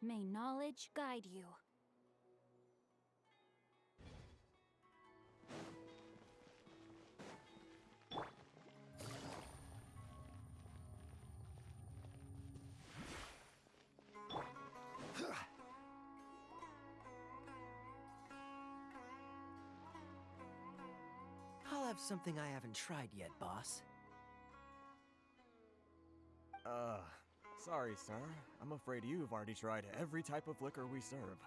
May knowledge guide you. I'll have something I haven't tried yet, boss. Sorry, sir. I'm afraid you've already tried every type of liquor we serve.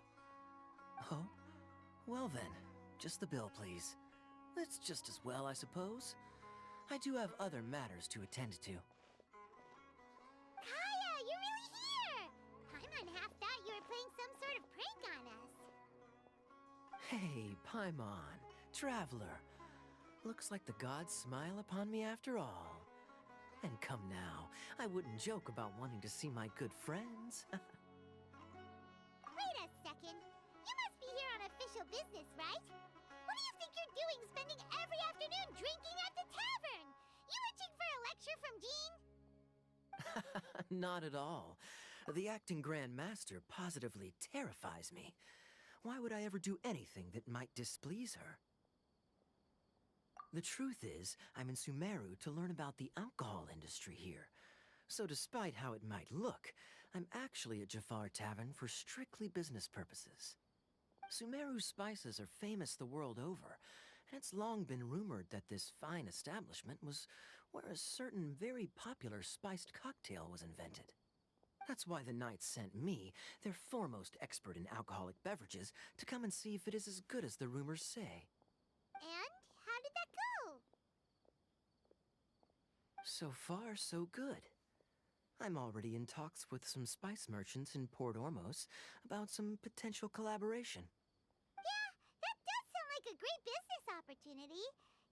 Oh? Well then, just the bill, please. It's just as well, I suppose. I do have other matters to attend to. Kaya, you're really here! Paimon half thought you were playing some sort of prank on us. Hey, Paimon, traveler. Looks like the gods smile upon me after all. And come now, I wouldn't joke about wanting to see my good friends. Wait a second. You must be here on official business, right? What do you think you're doing spending every afternoon drinking at the tavern? You itching for a lecture from Jean? Not at all. The acting Grand Master positively terrifies me. Why would I ever do anything that might displease her? The truth is, I'm in Sumeru to learn about the alcohol industry here. So despite how it might look, I'm actually at Jafar Tavern for strictly business purposes. Sumeru spices are famous the world over, and it's long been rumored that this fine establishment was where a certain very popular spiced cocktail was invented. That's why the Knights sent me, their foremost expert in alcoholic beverages, to come and see if it is as good as the rumors say. And how did that go? So far, so good. I'm already in talks with some spice merchants in Port Ormos about some potential collaboration. Yeah, that does sound like a great business opportunity.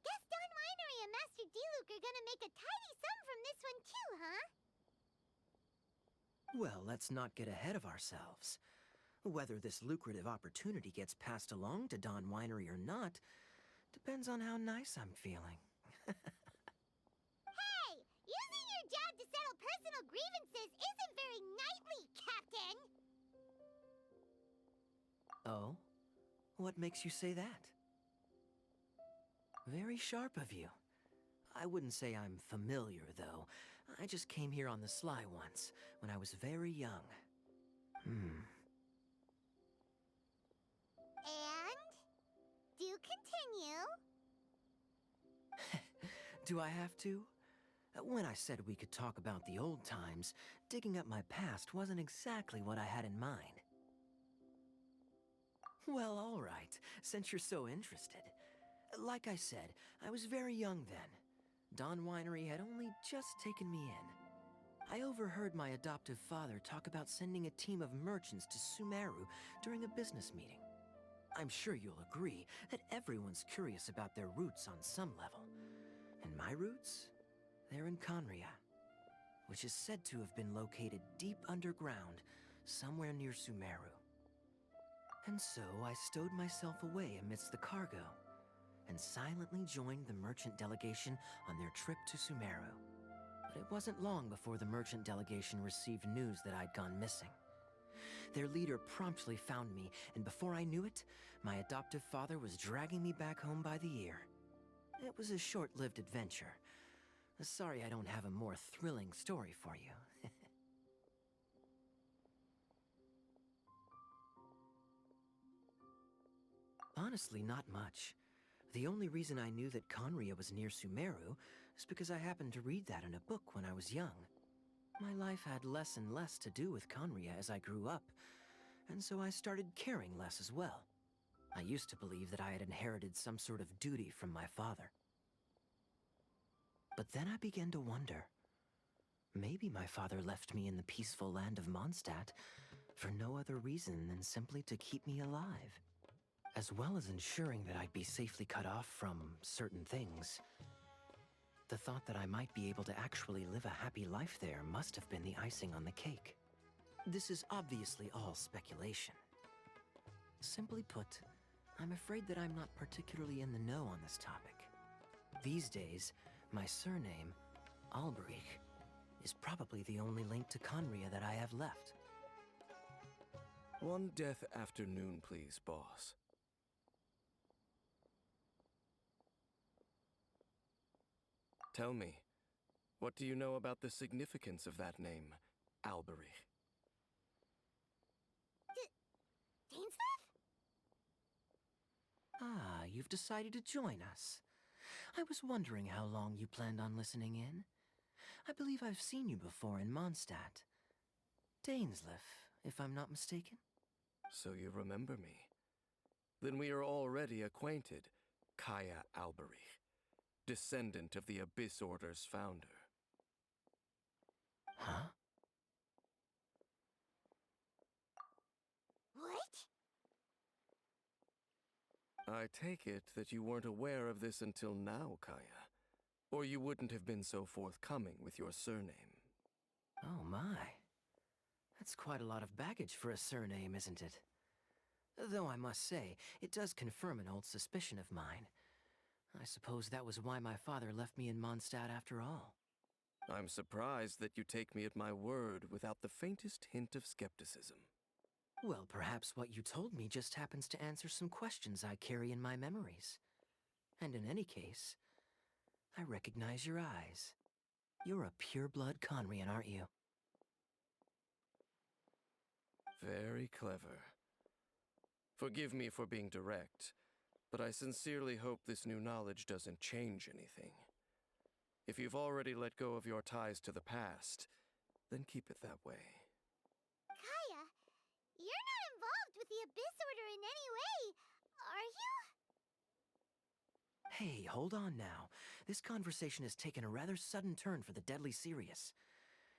Guess Don Winery and Master Diluc are gonna make a tidy sum from this one too, huh? Well, let's not get ahead of ourselves. Whether this lucrative opportunity gets passed along to Don Winery or not depends on how nice I'm feeling. Hey, using your job to settle personal grievances isn't very knightly, Captain! Oh? What makes you say that? Very sharp of you. I wouldn't say I'm familiar, though. I just came here on the sly once, when I was very young. And? Do continue. Do I have to? When I said we could talk about the old times, digging up my past wasn't exactly what I had in mind. Well, all right, since you're so interested. Like I said, I was very young then. Don Winery had only just taken me in. I overheard my adoptive father talk about sending a team of merchants to Sumeru during a business meeting. I'm sure you'll agree that everyone's curious about their roots on some level. And my roots? They're in Conria, which is said to have been located deep underground, somewhere near Sumeru. And so I stowed myself away amidst the cargo, and silently joined the merchant delegation on their trip to Sumeru. But it wasn't long before the merchant delegation received news that I'd gone missing. Their leader promptly found me, and before I knew it, my adoptive father was dragging me back home by the ear. It was a short-lived adventure. Sorry I don't have a more thrilling story for you. Honestly, not much. The only reason I knew that Conria was near Sumeru is because I happened to read that in a book when I was young. My life had less and less to do with Conria as I grew up, and so I started caring less as well. I used to believe that I had inherited some sort of duty from my father. But then I began to wonder. Maybe my father left me in the peaceful land of Mondstadt for no other reason than simply to keep me alive. As well as ensuring that I'd be safely cut off from certain things. The thought that I might be able to actually live a happy life there must have been the icing on the cake. This is obviously all speculation. Simply put, I'm afraid that I'm not particularly in the know on this topic. These days, my surname, Alberich, is probably the only link to Conria that I have left. One death afternoon, please, boss. Tell me, what do you know about the significance of that name, Alberich? Dainsleif? Ah, you've decided to join us. I was wondering how long you planned on listening in. I believe I've seen you before in Mondstadt. Dainsleif, if I'm not mistaken. So you remember me. Then we are already acquainted, Kaya Alberich, descendant of the Abyss Order's founder. Huh? What? I take it that you weren't aware of this until now, Kaya. Or you wouldn't have been so forthcoming with your surname. Oh my. That's quite a lot of baggage for a surname, isn't it? Though I must say, it does confirm an old suspicion of mine. I suppose that was why my father left me in Mondstadt after all. I'm surprised that you take me at my word without the faintest hint of skepticism. Well, perhaps what you told me just happens to answer some questions I carry in my memories. And in any case, I recognize your eyes. You're a pure-blood Conrian, aren't you? Very clever. Forgive me for being direct, but I sincerely hope this new knowledge doesn't change anything. If you've already let go of your ties to the past, then keep it that way. Kaya, you're not involved with the Abyss Order in any way, are you? Hey, hold on now. This conversation has taken a rather sudden turn for the deadly serious.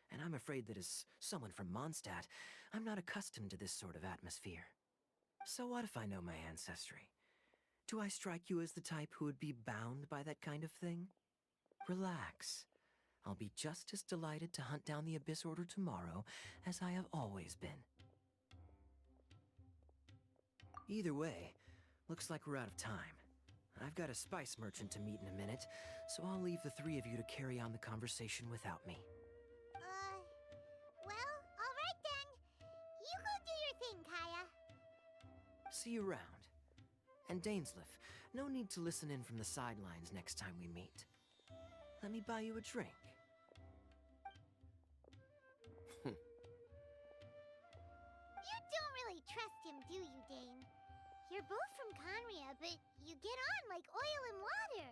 And I'm afraid that as someone from Mondstadt, I'm not accustomed to this sort of atmosphere. So what if I know my ancestry? Do I strike you as the type who would be bound by that kind of thing? Relax. I'll be just as delighted to hunt down the Abyss Order tomorrow as I have always been. Either way, looks like we're out of time. I've got a spice merchant to meet in a minute, so I'll leave the three of you to carry on the conversation without me. Well, alright then. You go do your thing, Kaya. See you around. And Dainsleif, no need to listen in from the sidelines next time we meet. Let me buy you a drink. You don't really trust him, do you, Dane? You're both from Conria, but you get on like oil and water.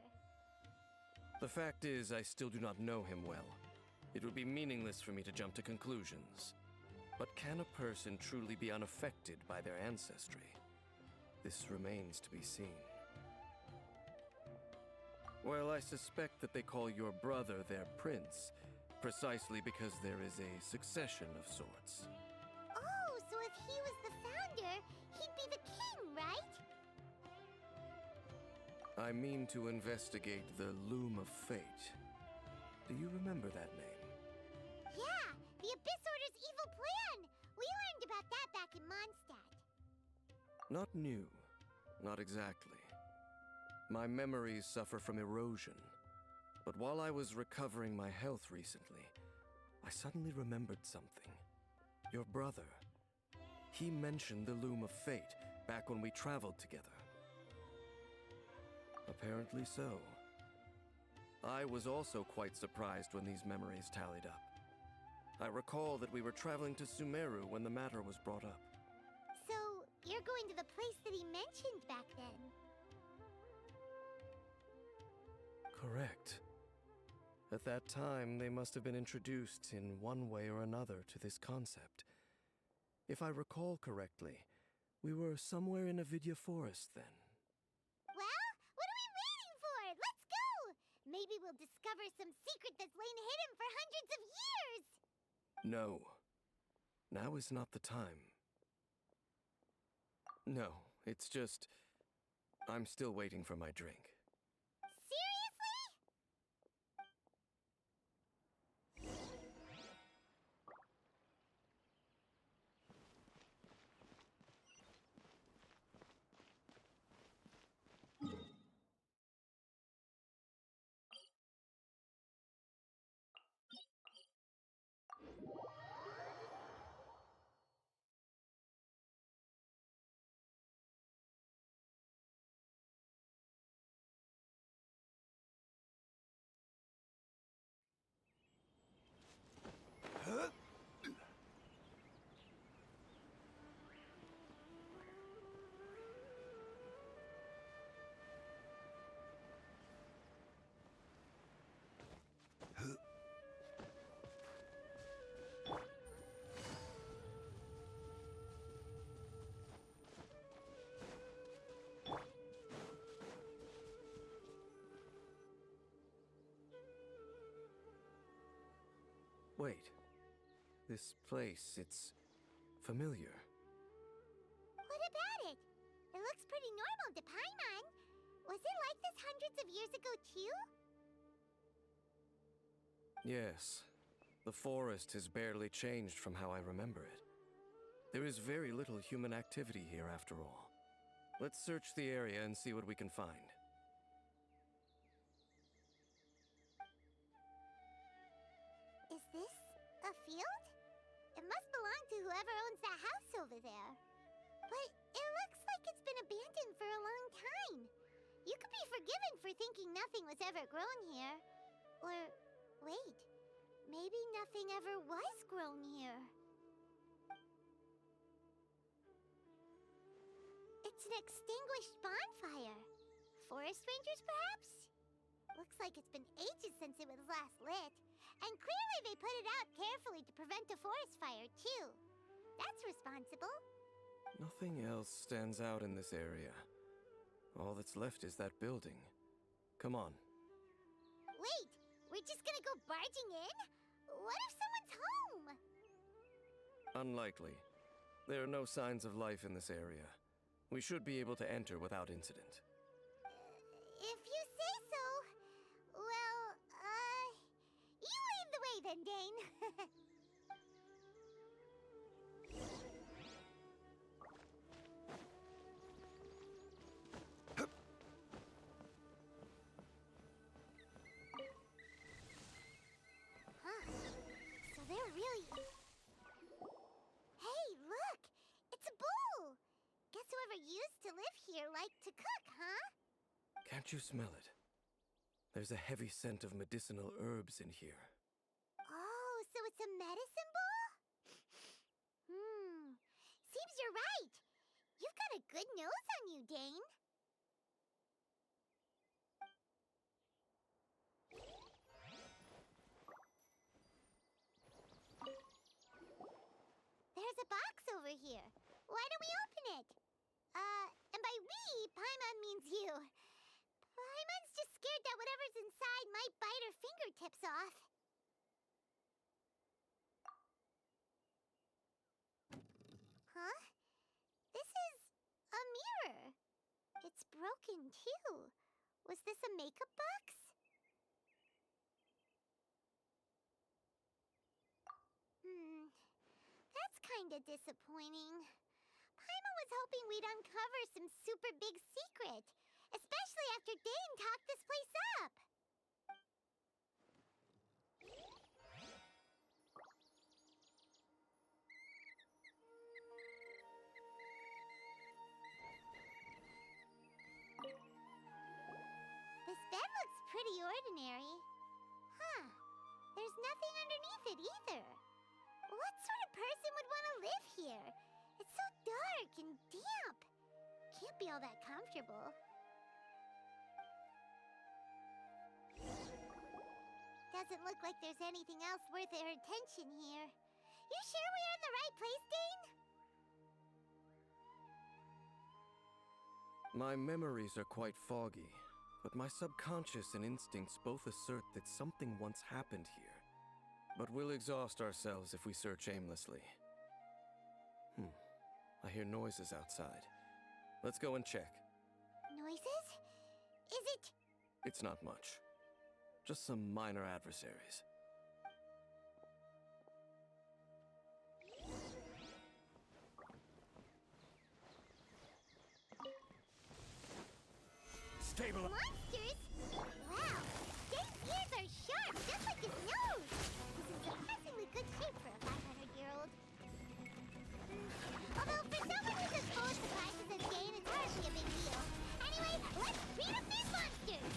The fact is, I still do not know him well. It would be meaningless for me to jump to conclusions. But can a person truly be unaffected by their ancestry? This remains to be seen. Well, I suspect that they call your brother their prince, precisely because there is a succession of sorts. Oh, so if he was the founder, he'd be the king, right? I mean to investigate the Loom of Fate. Do you remember that name? Yeah, the Abyss Order's evil plan! We learned about that back in Mondstadt. Not new. Not exactly. My memories suffer from erosion. But while I was recovering my health recently, I suddenly remembered something. Your brother. He mentioned the Loom of Fate back when we traveled together. Apparently so. I was also quite surprised when these memories tallied up. I recall that we were traveling to Sumeru when the matter was brought up. So, you're going to the place that he mentioned back then? Correct. At that time, they must have been introduced in one way or another to this concept. If I recall correctly, we were somewhere in Avidya Forest then. Well, what are we waiting for? Let's go! Maybe we'll discover some secret that's lain hidden for hundreds of years! No. Now is not the time. No, it's just... I'm still waiting for my drink. Wait. This place, it's familiar. What about it? It looks pretty normal to Paimon. Was it like this hundreds of years ago, too? Yes. The forest has barely changed from how I remember it. There is very little human activity here after all. Let's search the area and see what we can find. Is this a field? It must belong to whoever owns that house over there. But it looks like it's been abandoned for a long time. You could be forgiven for thinking nothing was ever grown here. Or, wait, maybe nothing ever was grown here. It's an extinguished bonfire. Forest rangers, perhaps? Looks like it's been ages since it was last lit. And clearly they put it out carefully to prevent a forest fire, too. That's responsible. Nothing else stands out in this area. All that's left is that building. Come on. Wait, we're just gonna go barging in? What if someone's home? Unlikely. There are no signs of life in this area. We should be able to enter without incident. If you say so. Well, you lead the way then, Dane. Huh. So they're really... Hey, look! It's a bull! Guess whoever used to live here liked to cook, huh? Can't you smell it? There's a heavy scent of medicinal herbs in here. Oh, so it's a medicine bull? Seems you're right. You've got a good nose on you, Dane. There's a box over here. Why don't we open it? And by we, Paimon means you. Paimon's just scared that whatever's inside might bite her fingertips off. Huh? This is a mirror. It's broken, too. Was this a makeup box? That's kinda disappointing. Paimon was hoping we'd uncover some super big secret, especially after Dane talked this place up. This bed looks pretty ordinary. Huh. There's nothing underneath it either. What sort of person would want to live here? It's so dark and damp. Can't be all that comfortable. Doesn't look like there's anything else worth our attention here. You sure we're in the right place, Dane? My memories are quite foggy, but my subconscious and instincts both assert that something once happened here. But we'll exhaust ourselves if we search aimlessly. I hear noises outside. Let's go and check. Noises? Is it... It's not much. Just some minor adversaries. Stable. monsters? Wow, Dane's ears are sharp, just like his nose. He's in surprisingly good shape for a 500-year-old. Although for someone who's as full of surprises as Dane, it's hardly a big deal. Anyway, let's beat up these monsters!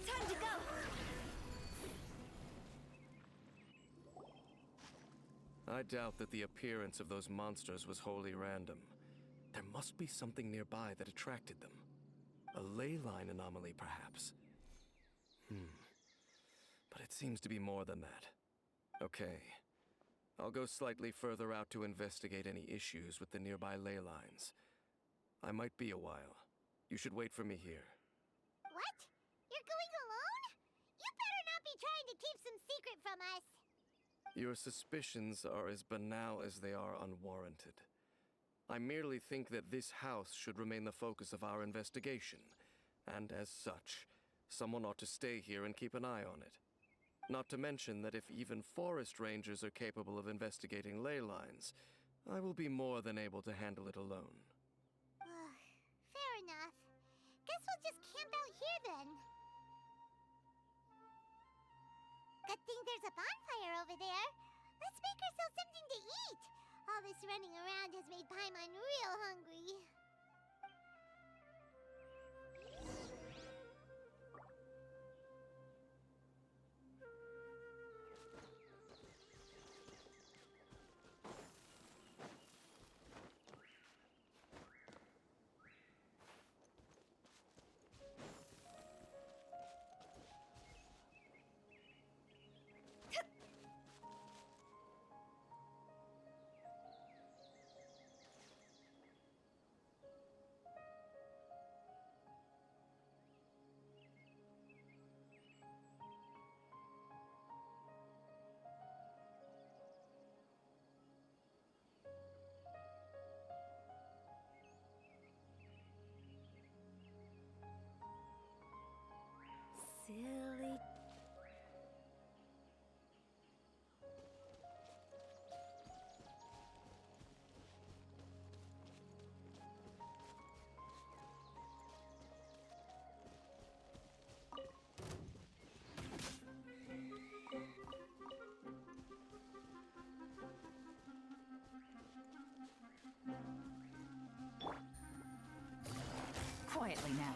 Time to go! I doubt that the appearance of those monsters was wholly random. There must be something nearby that attracted them. A ley line anomaly, perhaps. But it seems to be more than that. Okay. I'll go slightly further out to investigate any issues with the nearby ley lines. I might be a while. You should wait for me here. What? You're going alone? You better not be trying to keep some secret from us. Your suspicions are as banal as they are unwarranted. I merely think that this house should remain the focus of our investigation, and as such, someone ought to stay here and keep an eye on it. Not to mention that if even forest rangers are capable of investigating ley lines, I will be more than able to handle it alone. Fair enough. Guess we'll just camp out here then. Good thing there's a bonfire over there. Let's make ourselves something to eat. All this running around has made Paimon real hungry. Silly. Quietly now.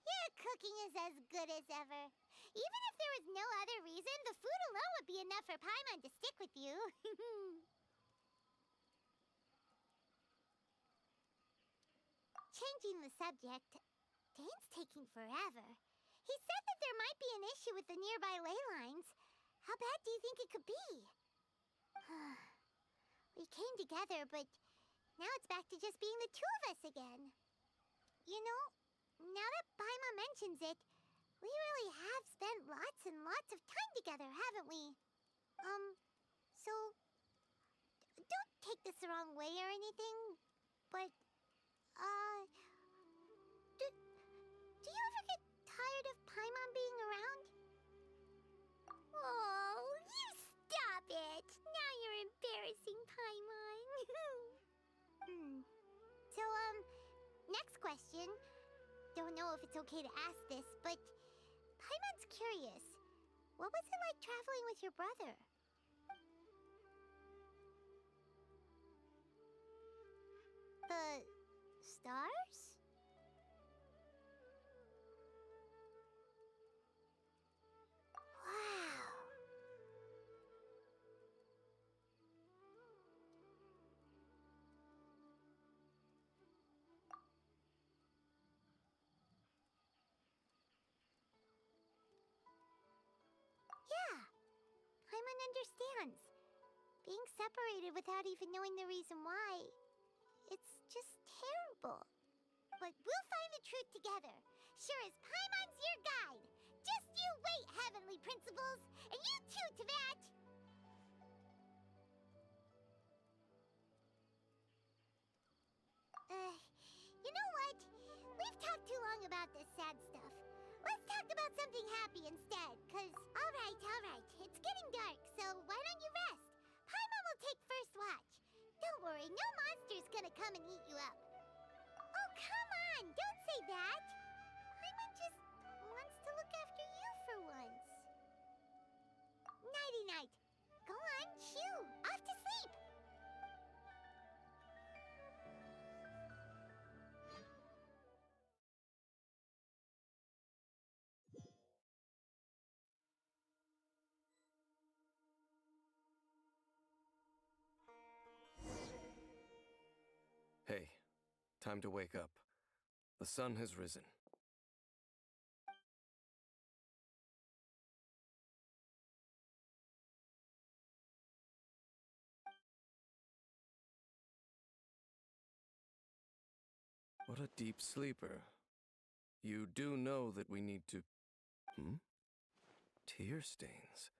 Your cooking is as good as ever. Even if there was no other reason, the food alone would be enough for Paimon to stick with you. Changing the subject, Dane's taking forever. He said that there might be an issue with the nearby ley lines. How bad do you think it could be? We came together, but now it's back to just being the two of us again. You know, now that Paimon mentions it, we really have spent lots and lots of time together, haven't we? So, don't take this the wrong way or anything, but, do you ever get tired of Paimon being around? Oh, you stop it! Now you're embarrassing Paimon. So, next question. Don't know if it's okay to ask this, but Paimon's curious. What was it like traveling with your brother? The stars? Wow. Yeah, Paimon understands. Being separated without even knowing the reason why, it's just terrible. But we'll find the truth together. Sure as Paimon's your guide. Just you wait, Heavenly Principles, and you too, Teyvat. You know what? We've talked too long about this sad stuff. Let's talk about something happy instead, alright. It's getting dark, so why don't you rest? Paimon will take first watch. Don't worry, no monster's gonna come and eat you up. Oh, come on, don't say that. Paimon just wants to look after you for once. Nighty-night. Go on, shoo, off to sleep. Time to wake up. The sun has risen. What a deep sleeper. You do know that we need to... Hmm? Tear stains.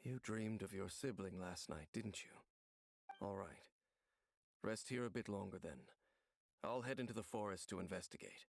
You dreamed of your sibling last night, didn't you? All right. Rest here a bit longer then. I'll head into the forest to investigate.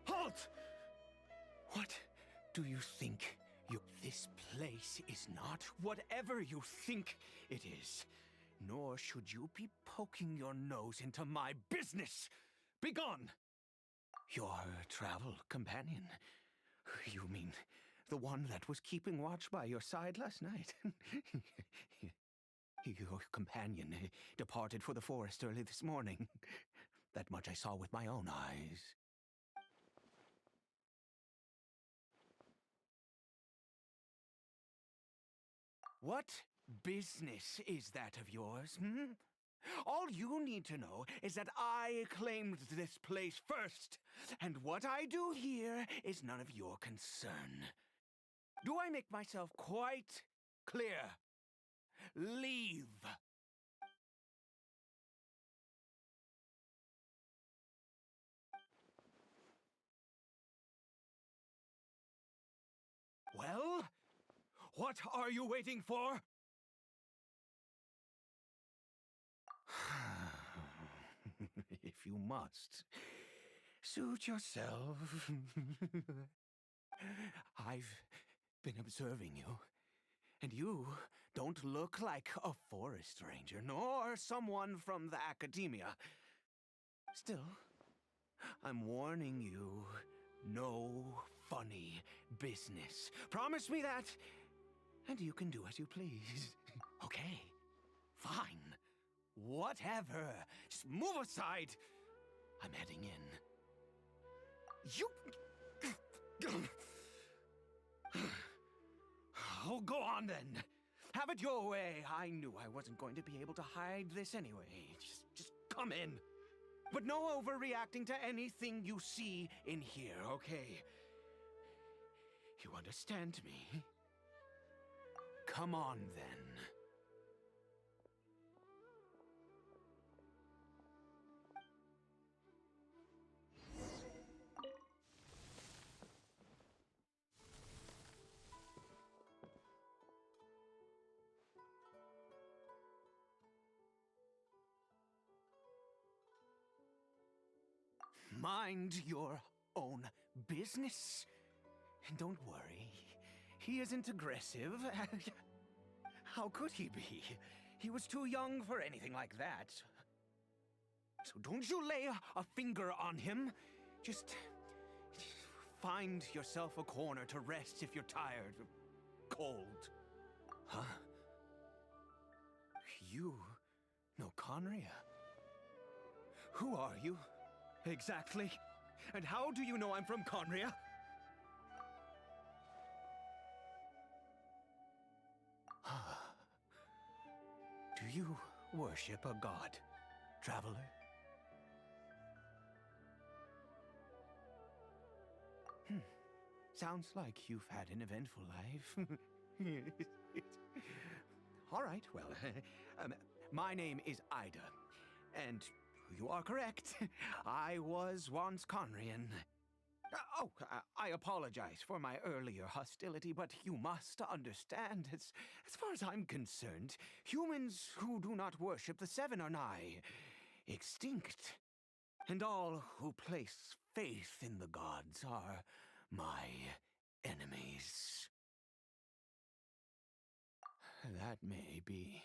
Halt! What do you think? This place is not whatever you think it is. Nor should you be poking your nose into my business. Begone! Your travel companion. You mean the one that was keeping watch by your side last night? Your companion departed for the forest early this morning. That much I saw with my own eyes. What business is that of yours, hmm? All you need to know is that I claimed this place first, and what I do here is none of your concern. Do I make myself quite clear? Leave! Well, what are you waiting for? If you must, suit yourself. I've been observing you, and you don't look like a forest ranger, nor someone from the academia. Still, I'm warning you, no funny business. Promise me that, and you can do as you please. Okay, fine. Whatever. Just move aside. I'm heading in. You... Oh, go on then. Have it your way. I knew I wasn't going to be able to hide this anyway. Just come in. But no overreacting to anything you see in here, okay? You understand me? Come on then. Mind your own business. And don't worry, he isn't aggressive. How could he be? He was too young for anything like that. So don't you lay a finger on him. Just find yourself a corner to rest if you're tired or cold. Huh? You know Conria? Who are you? Exactly. And how do you know I'm from Conria? Do you worship a god, traveler? Sounds like you've had an eventful life. All right, well, my name is Ida. And you are correct. I was once Conrian. I apologize for my earlier hostility, but you must understand, as far as I'm concerned, humans who do not worship the Seven are nigh extinct. And all who place faith in the gods are my enemies. That may be.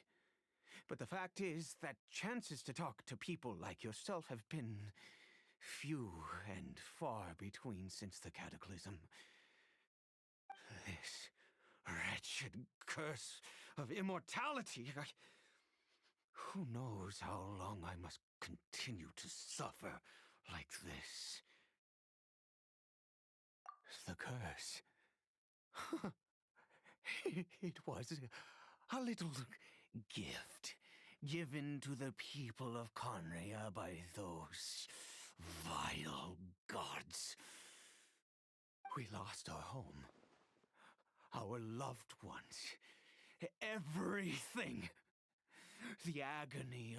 But the fact is that chances to talk to people like yourself have been few and far between since the cataclysm. This wretched curse of immortality. Who knows how long I must continue to suffer like this? The curse. It was a little gift given to the people of Conria by those vile gods. We lost our home, our loved ones, everything. The agony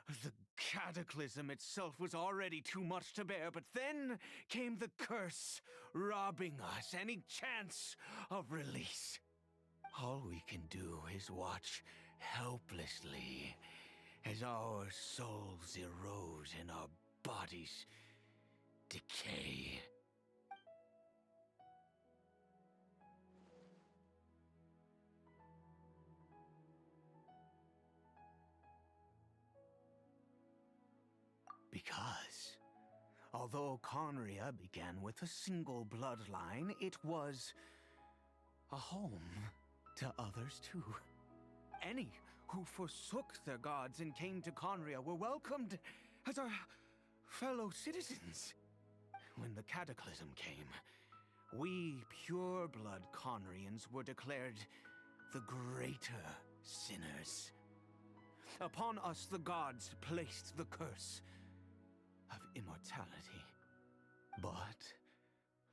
of the cataclysm itself was already too much to bear, but then came the curse, robbing us any chance of release. All we can do is watch helplessly as our souls erode and our bodies decay. Because, although Conria began with a single bloodline, it was a home to others too. Any who forsook their gods and came to Conria were welcomed as our fellow citizens. When the cataclysm came, we pure-blood Conrians were declared the greater sinners. Upon us the gods placed the curse of immortality. But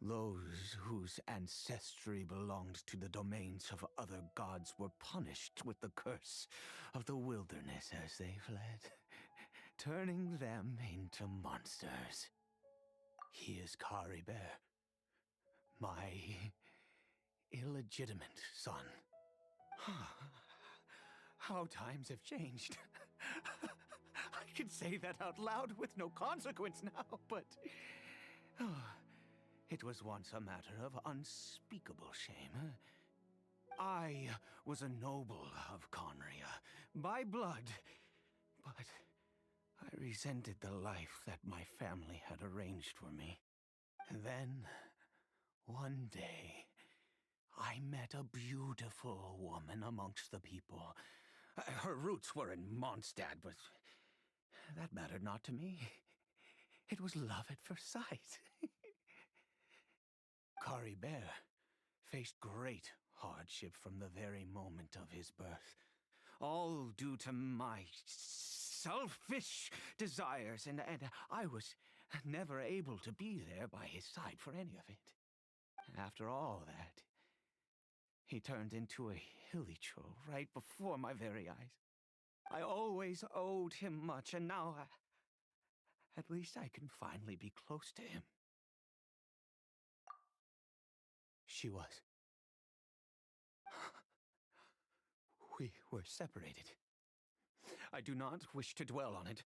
those whose ancestry belonged to the domains of other gods were punished with the curse of the wilderness as they fled, turning them into monsters. He is Kari Bear, my illegitimate son. How times have changed. I can say that out loud with no consequence now, but it was once a matter of unspeakable shame. I was a noble of Conria, by blood, but I resented the life that my family had arranged for me. And then, one day, I met a beautiful woman amongst the people. Her roots were in Mondstadt, but that mattered not to me. It was love at first sight. Kari Bear faced great hardship from the very moment of his birth. All due to my selfish desires, and I was never able to be there by his side for any of it. After all that, he turned into a hilichurl right before my very eyes. I always owed him much, and now at least I can finally be close to him. She was. We were separated. I do not wish to dwell on it.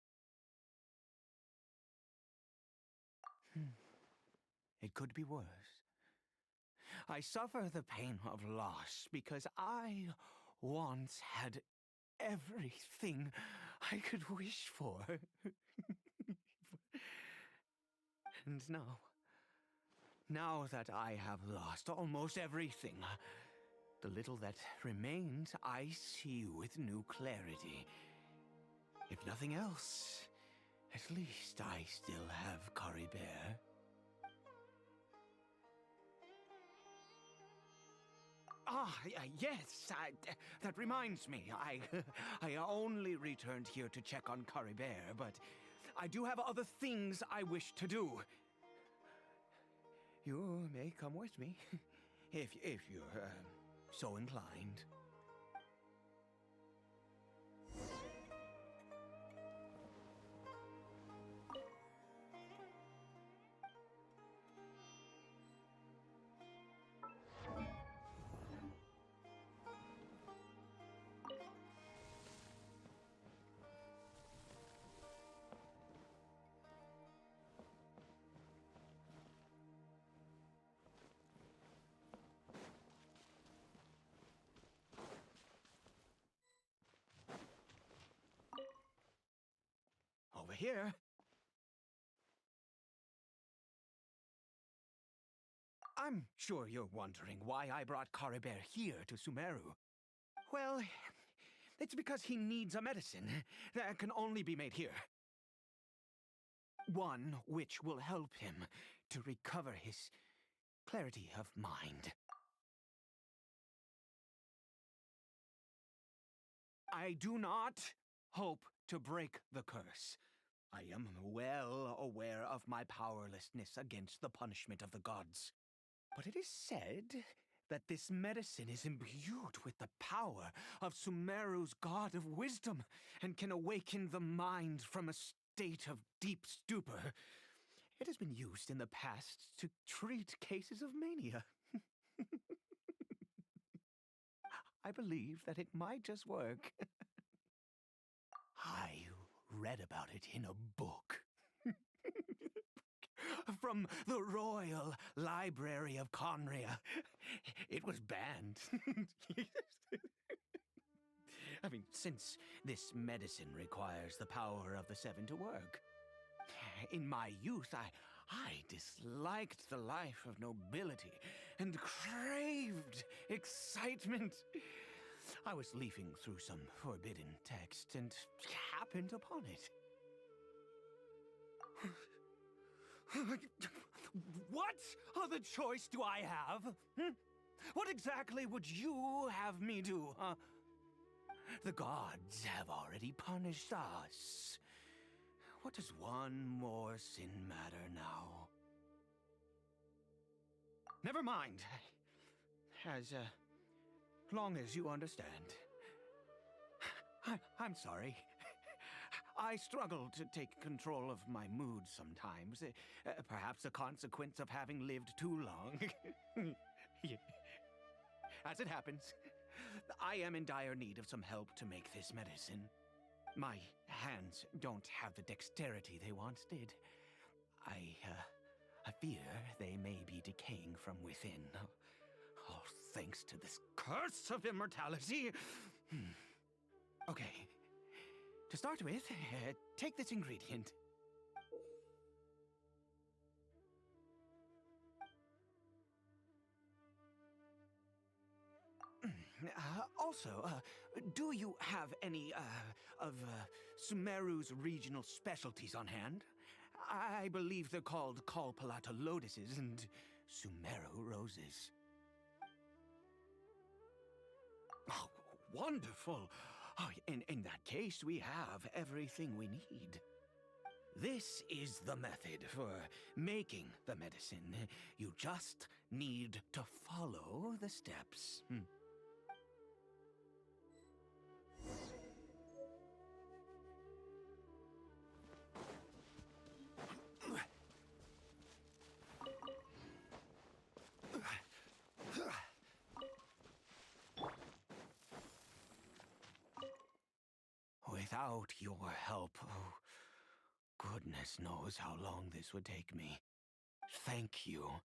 It could be worse. I suffer the pain of loss because I once had everything I could wish for. And now that I have lost almost everything, the little that remains I see with new clarity. If nothing else, at least I still have Kari Bear. Yes, that reminds me. I only returned here to check on Kari Bear, but I do have other things I wish to do. You may come with me, if you're so inclined. here. I'm sure you're wondering why I brought Caribert here to Sumeru. Well, it's because he needs a medicine that can only be made here. One which will help him to recover his clarity of mind. I do not hope to break the curse. I am well aware of my powerlessness against the punishment of the gods. But it is said that this medicine is imbued with the power of Sumeru's god of wisdom and can awaken the mind from a state of deep stupor. It has been used in the past to treat cases of mania. I believe that it might just work. I read about it in a book. From the Royal Library of Conria. It was banned. I mean, since this medicine requires the power of the Seven to work. In my youth, I disliked the life of nobility and craved excitement. I was leafing through some forbidden text and happened upon it. What other choice do I have? What exactly would you have me do, huh? The gods have already punished us. What does one more sin matter now? Never mind. As long as you understand. I'm sorry. I struggle to take control of my mood sometimes. Perhaps a consequence of having lived too long. As it happens, I am in dire need of some help to make this medicine. My hands don't have the dexterity they once did. I fear they may be decaying from within. Oh, thanks to this curse of immortality. Okay. To start with, take this ingredient. Also, do you have any, of Sumeru's regional specialties on hand? I believe they're called Kalpalata lotuses and Sumeru roses. Oh, wonderful! Oh, in that case, we have everything we need. This is the method for making the medicine. You just need to follow the steps. Without your help, oh, goodness knows how long this would take me. Thank you.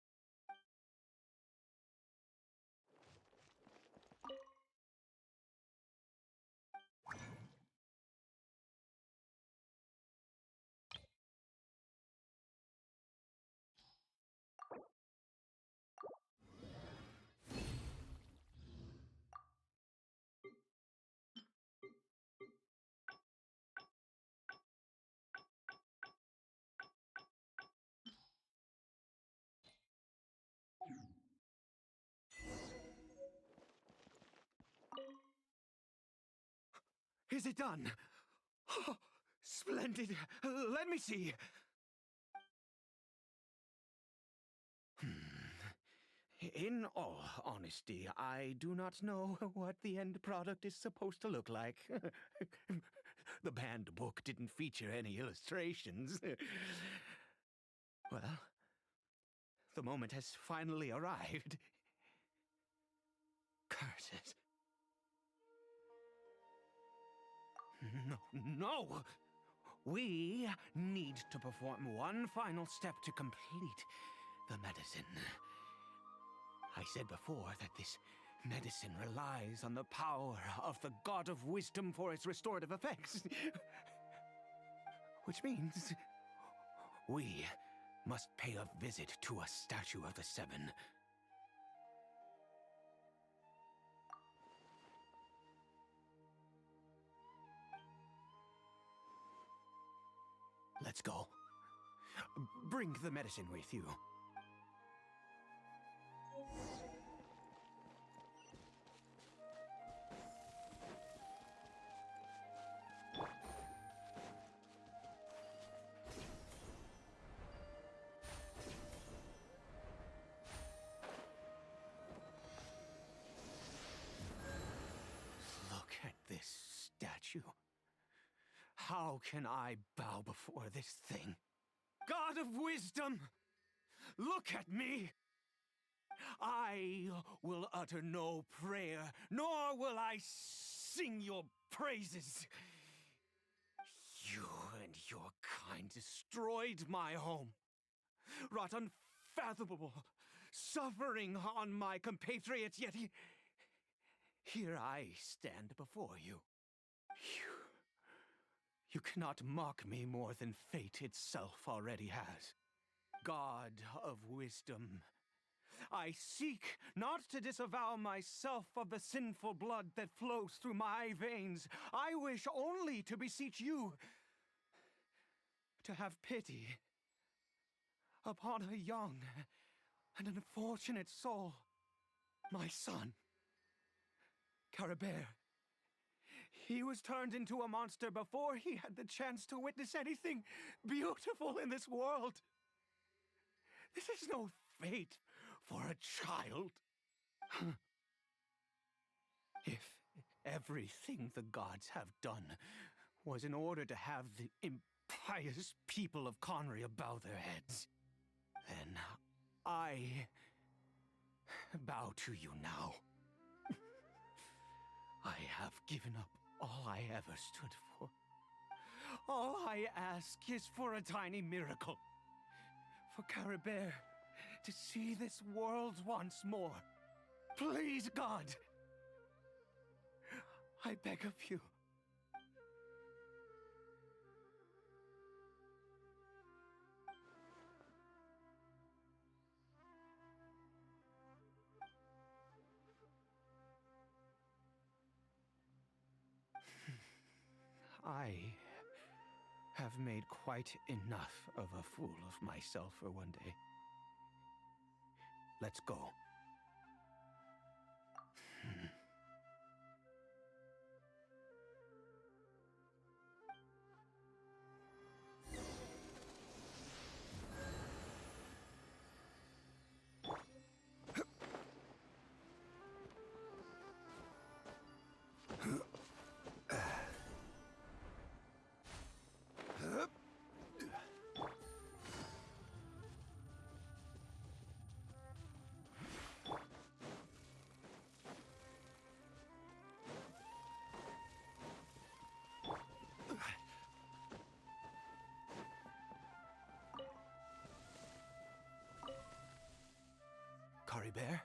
Is it done? Oh, splendid. Let me see. In all honesty, I do not know what the end product is supposed to look like. The banned book didn't feature any illustrations. Well, the moment has finally arrived. Curses. No! We need to perform one final step to complete the medicine. I said before that this medicine relies on the power of the god of wisdom for its restorative effects. Which means we must pay a visit to a statue of the Seven. Let's go. Bring the medicine with you. Look at this statue. How can I bow before this thing? God of wisdom, look at me! I will utter no prayer, nor will I sing your praises. You and your kind destroyed my home, wrought unfathomable suffering on my compatriots, yet here I stand before you. You cannot mock me more than fate itself already has. God of wisdom, I seek not to disavow myself of the sinful blood that flows through my veins. I wish only to beseech you to have pity upon a young and unfortunate soul, my son, Caribert. He was turned into a monster before he had the chance to witness anything beautiful in this world. This is no fate for a child. If everything the gods have done was in order to have the impious people of Conria bow their heads, then I bow to you now. I have given up all I ever stood for. All I ask is for a tiny miracle. For Caribert to see this world once more. Please, God. I beg of you. I have made quite enough of a fool of myself for one day. Let's go. Caribert?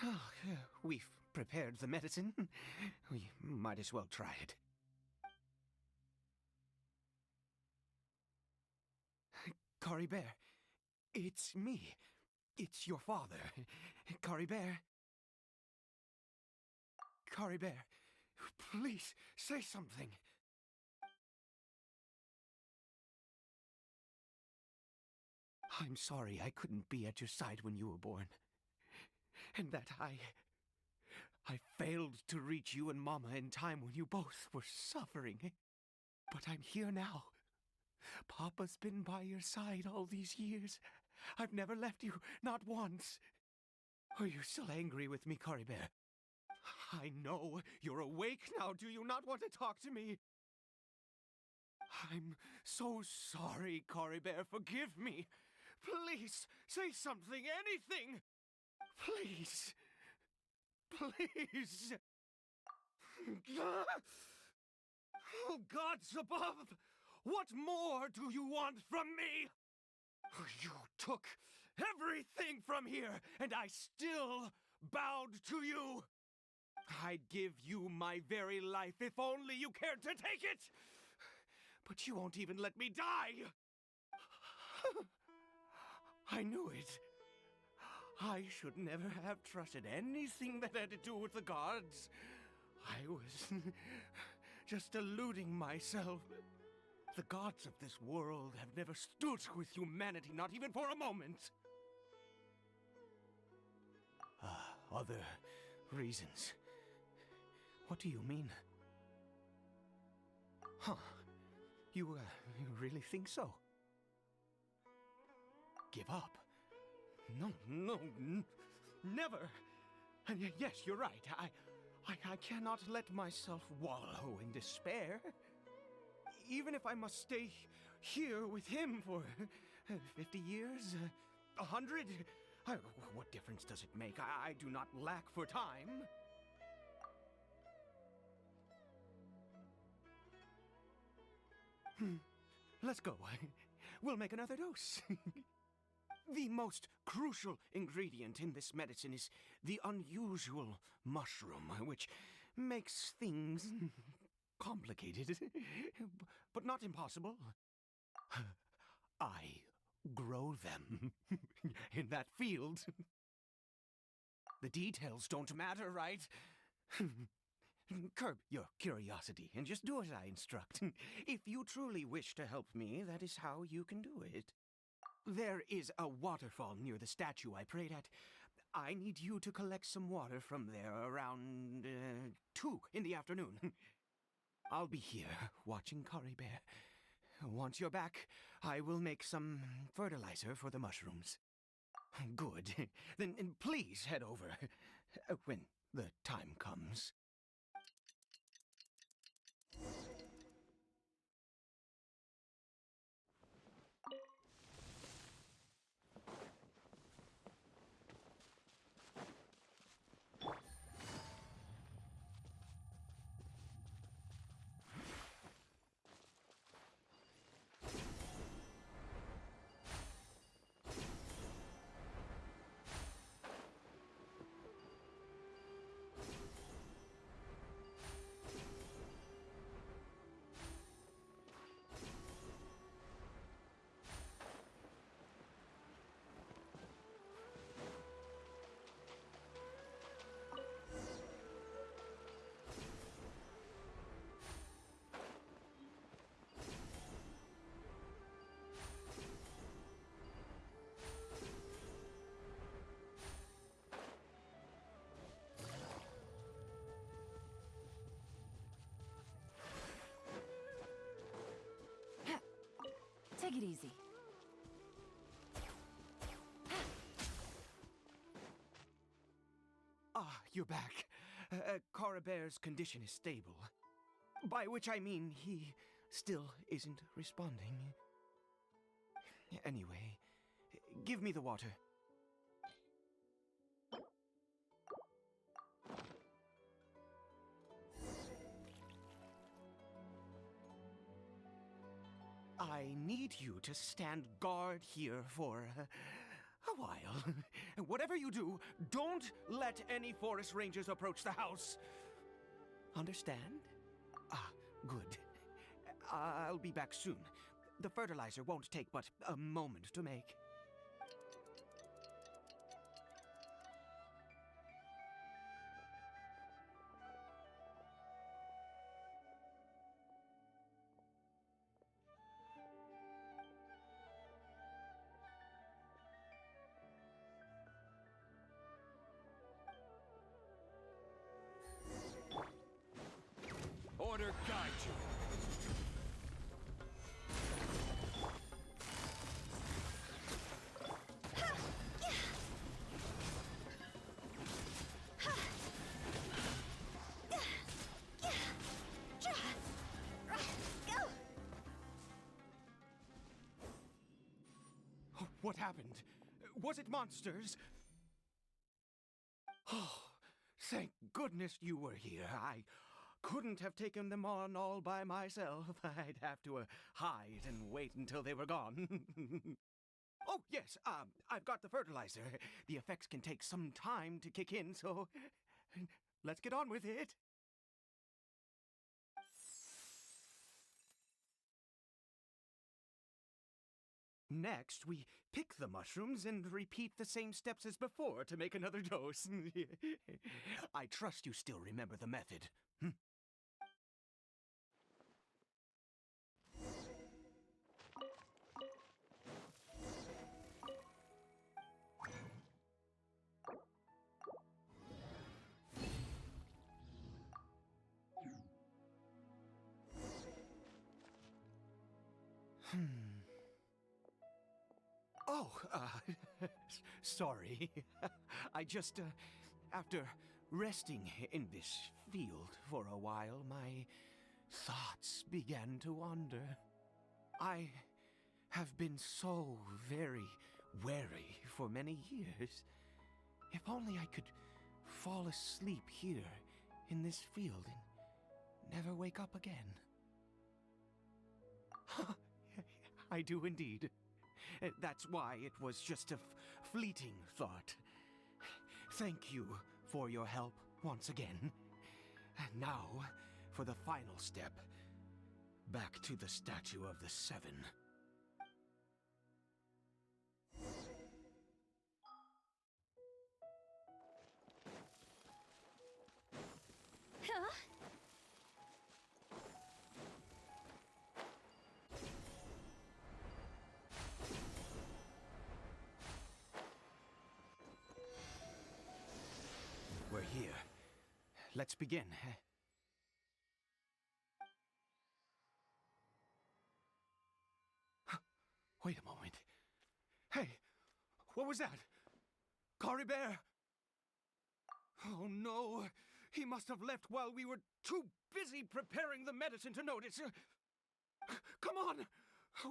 Well, we've prepared the medicine. We might as well try it. Caribert, it's me. It's your father. Caribert. Caribert, please, say something. I'm sorry I couldn't be at your side when you were born. And that I failed to reach you and Mama in time when you both were suffering. But I'm here now. Papa's been by your side all these years. I've never left you, not once. Are you still angry with me, Caribert? I know you're awake now. Do you not want to talk to me? I'm so sorry, Caribert. Forgive me. Please, say something, anything. Please. Please. Oh, gods above! What more do you want from me? You took everything from here, and I still bowed to you. I'd give you my very life if only you cared to take it. But you won't even let me die. I knew it. I should never have trusted anything that had to do with the gods. I was just deluding myself. The gods of this world have never stood with humanity, not even for a moment. Other reasons. What do you mean? Huh. You really think so? Give up? No, never. And yes, you're right. I cannot let myself wallow in despair. Even if I must stay here with him for 50 years, 100, what difference does it make? I do not lack for time. Let's go. We'll make another dose. The most crucial ingredient in this medicine is the unusual mushroom, which makes things complicated, but not impossible. I grow them in that field. The details don't matter, right? Curb your curiosity and just do as I instruct. If you truly wish to help me, that is how you can do it. There is a waterfall near the statue I prayed at. I need you to collect some water from there around 2 in the afternoon. I'll be here watching Curry Bear. Once you're back, I will make some fertilizer for the mushrooms. Good. Then please head over when the time comes. Take it easy. Ah, you're back. Carabear's condition is stable. By which I mean he still isn't responding. Anyway, give me the water. I need you to stand guard here for a while. Whatever you do, don't let any forest rangers approach the house. Understand? Ah, good. I'll be back soon. The fertilizer won't take but a moment to make. Order guide you. What happened? Was it monsters? Oh, thank goodness you were here. I couldn't have taken them on all by myself. I'd have to hide and wait until they were gone. Oh, yes, I've got the fertilizer. The effects can take some time to kick in, so let's get on with it. Next, we pick the mushrooms and repeat the same steps as before to make another dose. I trust you still remember the method. Oh, sorry. I just, after resting in this field for a while, my thoughts began to wander. I have been so very wary for many years. If only I could fall asleep here in this field and never wake up again. I do indeed. That's why it was just a fleeting thought. Thank you for your help once again. And now, for the final step. Back to the Statue of the Seven. Huh? We're here. Let's begin. Wait a moment. Hey, what was that? Cory Bear! Oh no! He must have left while we were too busy preparing the medicine to notice. Come on!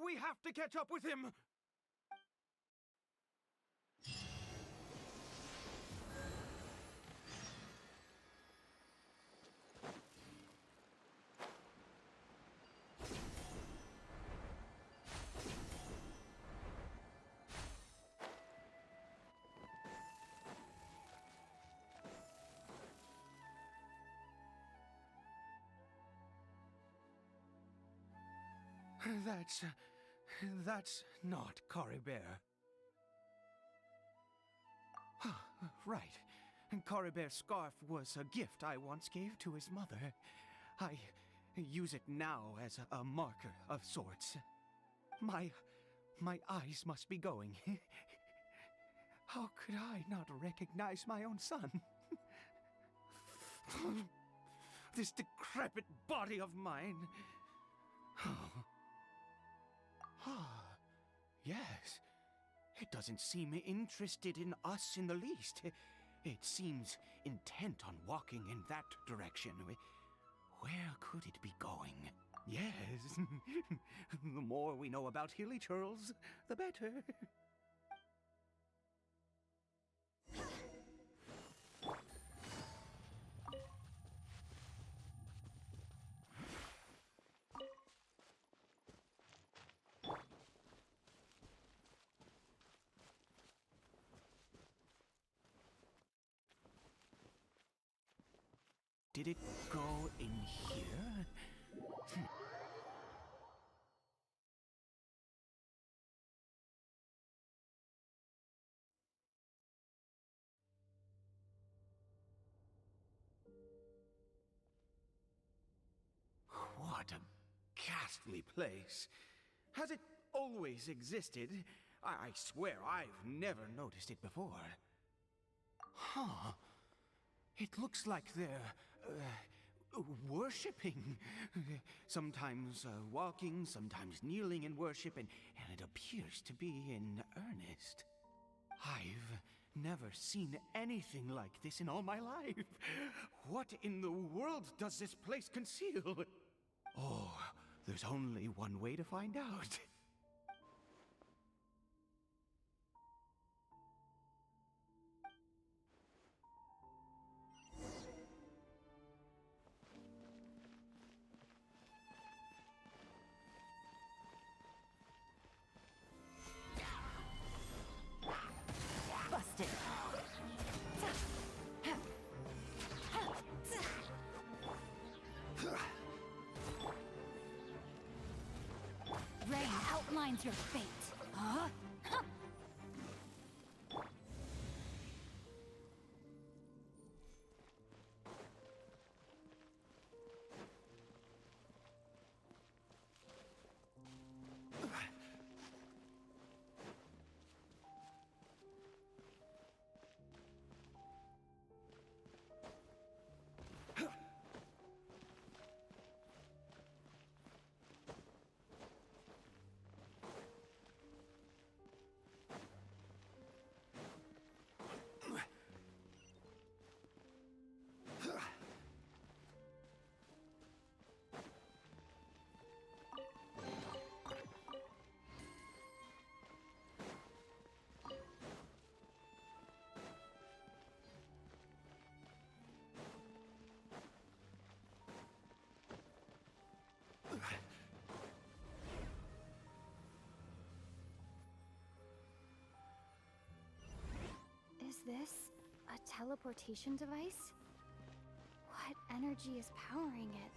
We have to catch up with him! That's not Cory Bear. Right. Cory Bear's scarf was a gift I once gave to his mother. I use it now as a marker of sorts. My eyes must be going. How could I not recognize my own son? This decrepit body of mine. Yes. It doesn't seem interested in us in the least. It seems intent on walking in that direction. Where could it be going? Yes. The more we know about Hilly Churls, the better. Did it go in here? What a ghastly place. Has it always existed? I swear I've never noticed it before. Huh. It looks like they're, worshipping. Sometimes walking, sometimes kneeling in worship, and it appears to be in earnest. I've never seen anything like this in all my life. What in the world does this place conceal? Oh, there's only one way to find out. outlines your fate. Huh? Is this a teleportation device? What energy is powering it?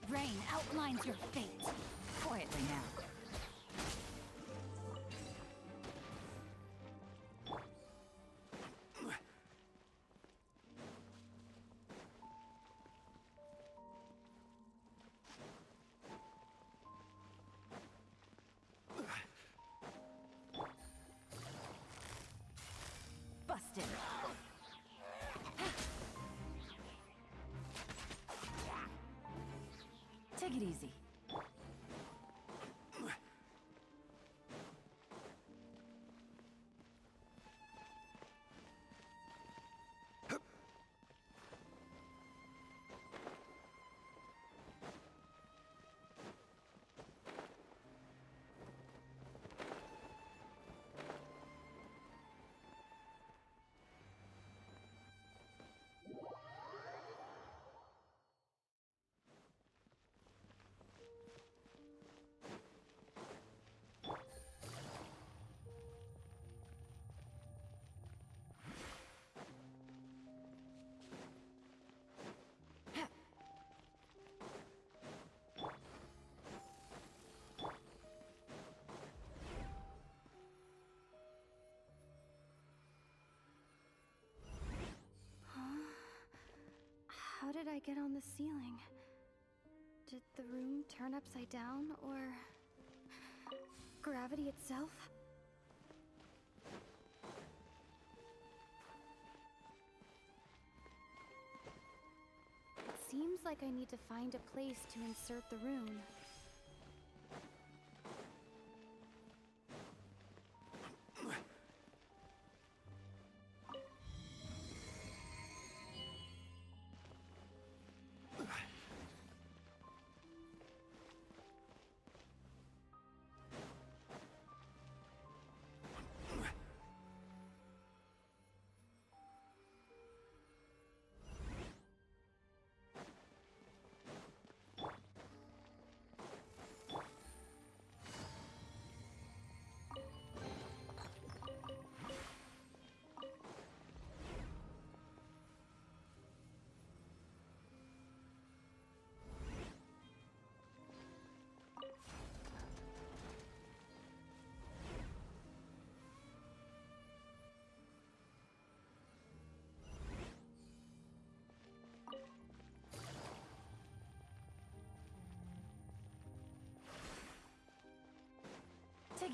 Rain outlines your fate. Quietly now. Busted. Take it easy. How did I get on the ceiling? Did the room turn upside down, or gravity itself? It seems like I need to find a place to insert the rune.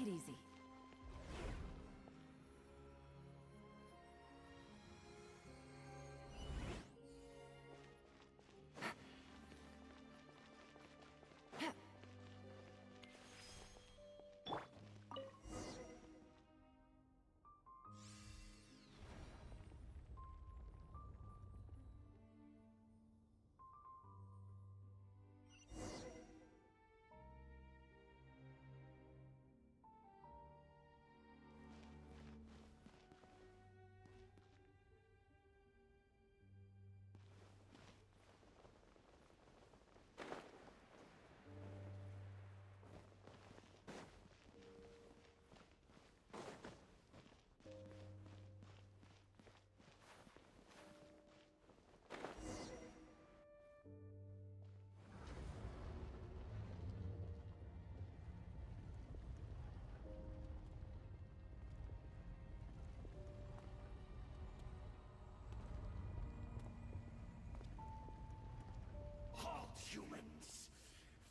it easy. Halt, humans!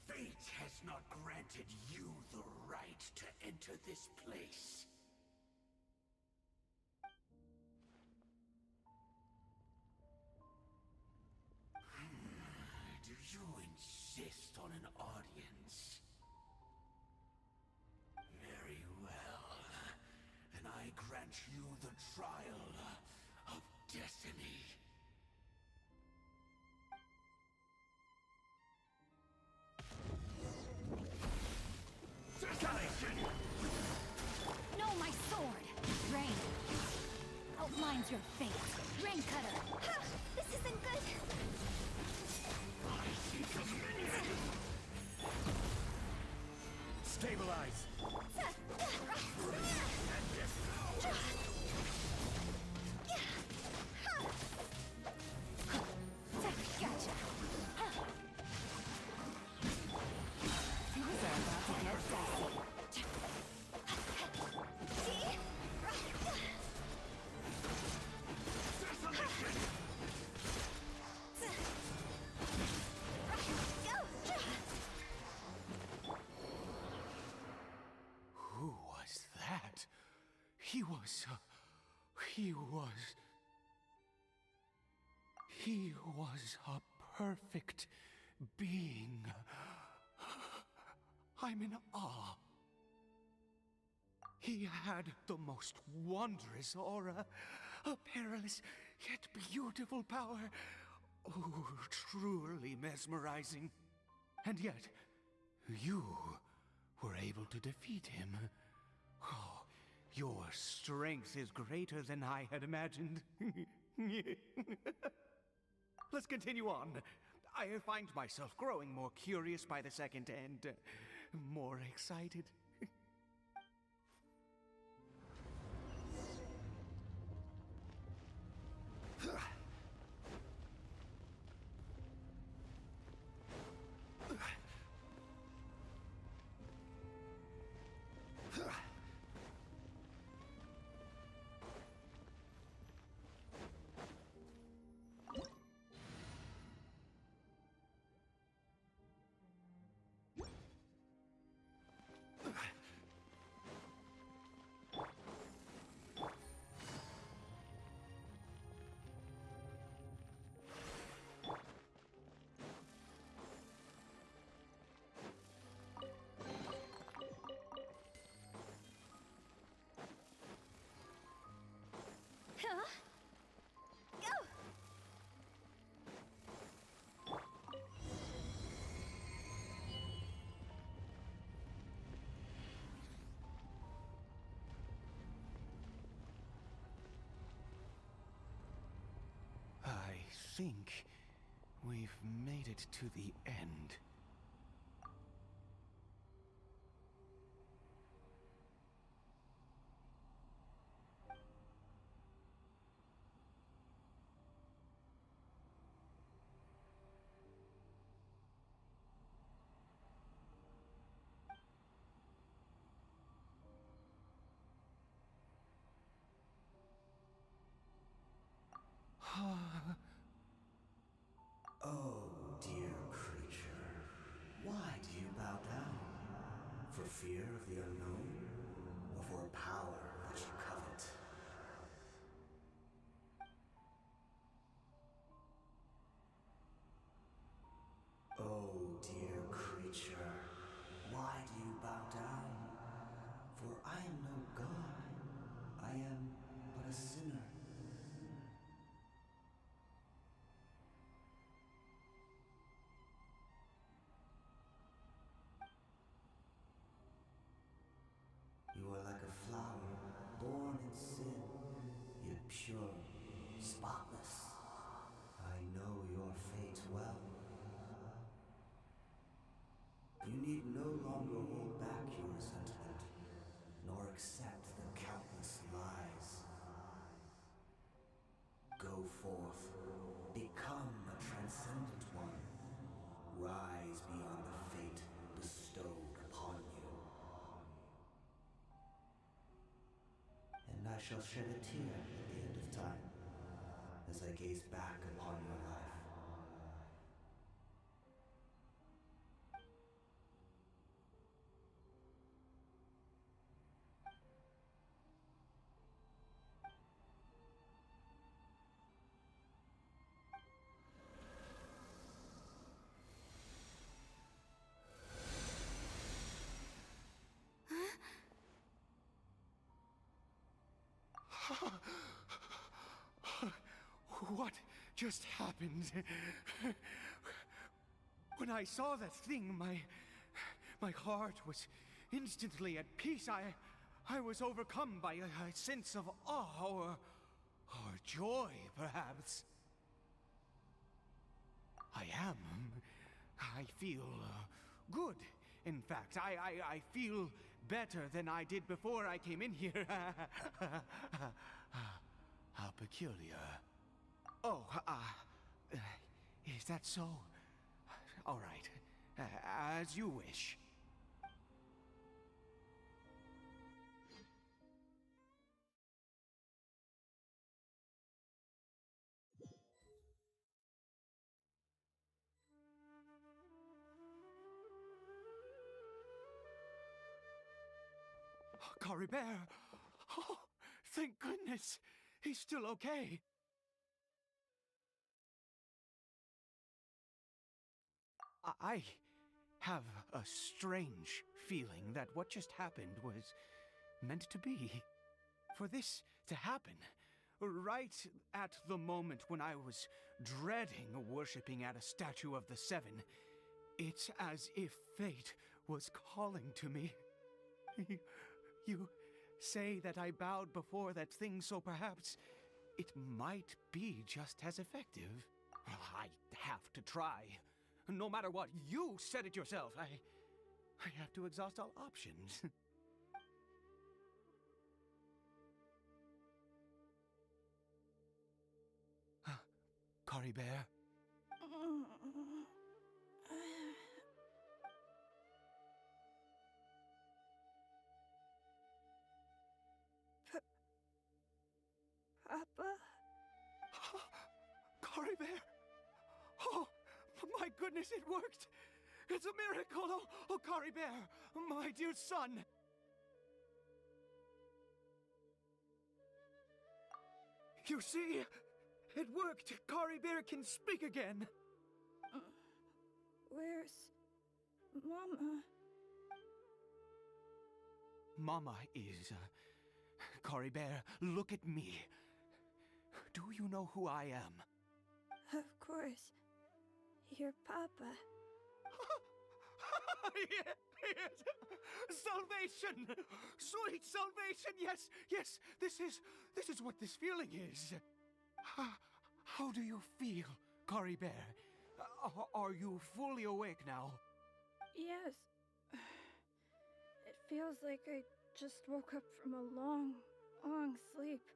Fate has not granted you the right to enter this place. Do you insist on an audience? Very well. Then I grant you the trial of destiny. No, my sword! Rain! Outlines your fate. Rain cutter! Ha! This isn't good. Stabilize! Gotcha! Things are about to get sassy. Who was that? He was a perfect being. I'm in awe. He had the most wondrous aura, a perilous yet beautiful power. Oh, truly mesmerizing. And yet, you were able to defeat him. Oh, your strength is greater than I had imagined. Let's continue on. I find myself growing more curious by the second and more excited. Huh? Go! I think we've made it to the end. Oh, dear creature, why do you bow down? For fear of the unknown? pure, spotless. I know your fate well. You need no longer hold back your resentment, nor accept the countless lies. Go forth, become a transcendent one. Rise beyond the fate bestowed upon you. And I shall shed a tear at the end of time, as I gaze back upon your life. What just happened? When I saw that thing, my heart was instantly at peace. I was overcome by a sense of awe or joy, perhaps. I am. I feel good. In fact, I feel better than I did before I came in here. How peculiar. Oh, is that so? All right, as you wish. Cory Bear! Oh, thank goodness! He's still okay. I have a strange feeling that what just happened was meant to be. For this to happen, right at the moment when I was dreading worshipping at a statue of the Seven, it's as if fate was calling to me. You say that I bowed before that thing, so perhaps it might be just as effective. I have to try. No matter what, you said it yourself. I have to exhaust all options. Cory Bear? Papa? Cory Bear? Oh, my goodness, it worked! It's a miracle! Oh, Cory Bear, my dear son! You see? It worked! Cory Bear can speak again! Where's Mama? Mama is... Cory Bear, look at me. Do you know who I am? Of course. Your Papa. Yes! Salvation! Sweet salvation! Yes, yes! This is what this feeling is. How do you feel, Cory Bear? Are you fully awake now? Yes. It feels like I just woke up from a long, long sleep.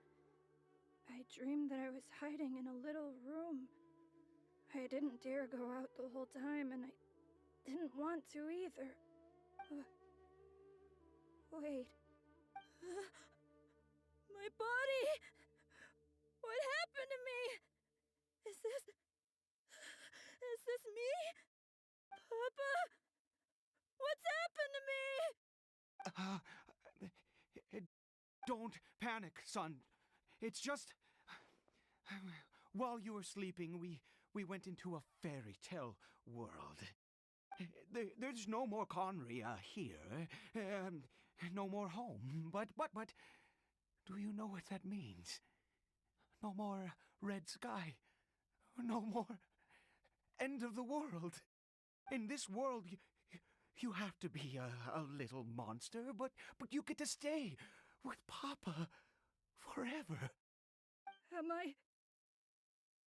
I dreamed that I was hiding in a little room. I didn't dare go out the whole time, and I didn't want to either. Wait. My body! What happened to me? Is this me? Papa? What's happened to me? Don't panic, son. It's just... While you were sleeping, we went into a fairy tale world. There's no more Conria here. No more home. But, do you know what that means? No more red sky. No more end of the world. In this world, you have to be a little monster, but you get to stay with Papa forever. Am I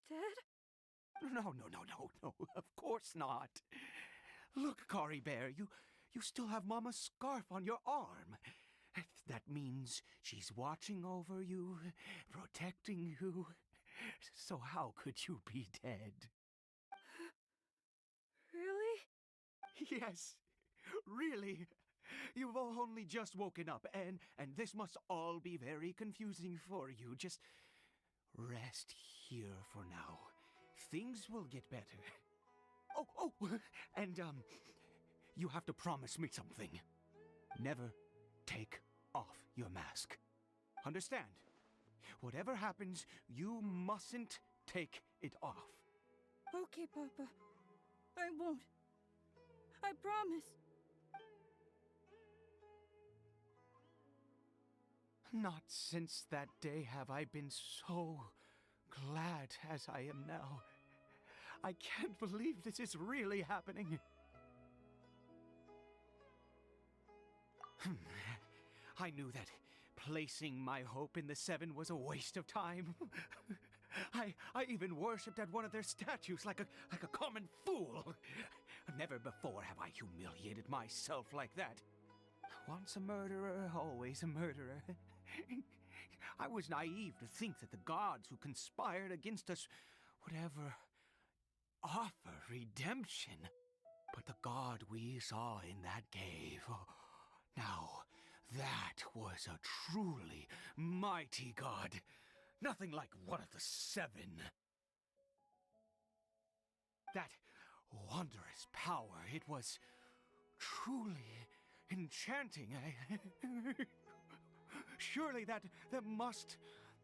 dead? No, no, no, no, no. Of course not. Look, Cory Bear, you still have Mama's scarf on your arm. That means she's watching over you, protecting you. So how could you be dead? Really? Yes, really. You've only just woken up, and this must all be very confusing for you. Just rest here for now. Things will get better. Oh, and, you have to promise me something. Never take off your mask. Understand? Whatever happens, you mustn't take it off. Okay, Papa. I won't. I promise. Not since that day have I been so glad as I am now. I can't believe this is really happening. I knew that placing my hope in the Seven was a waste of time. I even worshipped at one of their statues like a common fool. Never before have I humiliated myself like that. Once a murderer, always a murderer. I was naive to think that the gods who conspired against us would ever offer redemption. But the god we saw in that cave, now that was a truly mighty god. Nothing like one of the Seven. That wondrous power, it was truly enchanting. Surely that must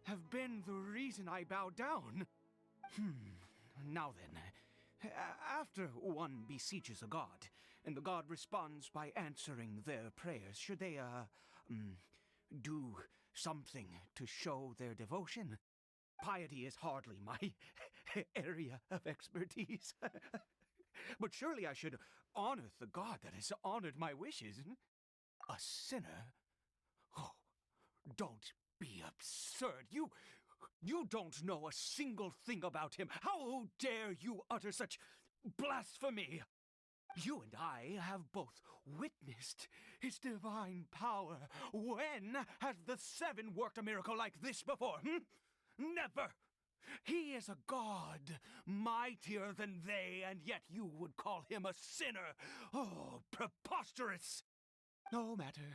have been the reason I bowed down. Now then, after one beseeches a god, and the god responds by answering their prayers, should they, do something to show their devotion? Piety is hardly my area of expertise. But surely I should honor the god that has honored my wishes. A sinner? Oh, don't be absurd. You don't know a single thing about him. How dare you utter such blasphemy? You and I have both witnessed his divine power. When has the Seven worked a miracle like this before? Never! He is a god, mightier than they, and yet you would call him a sinner. Oh, preposterous! No matter.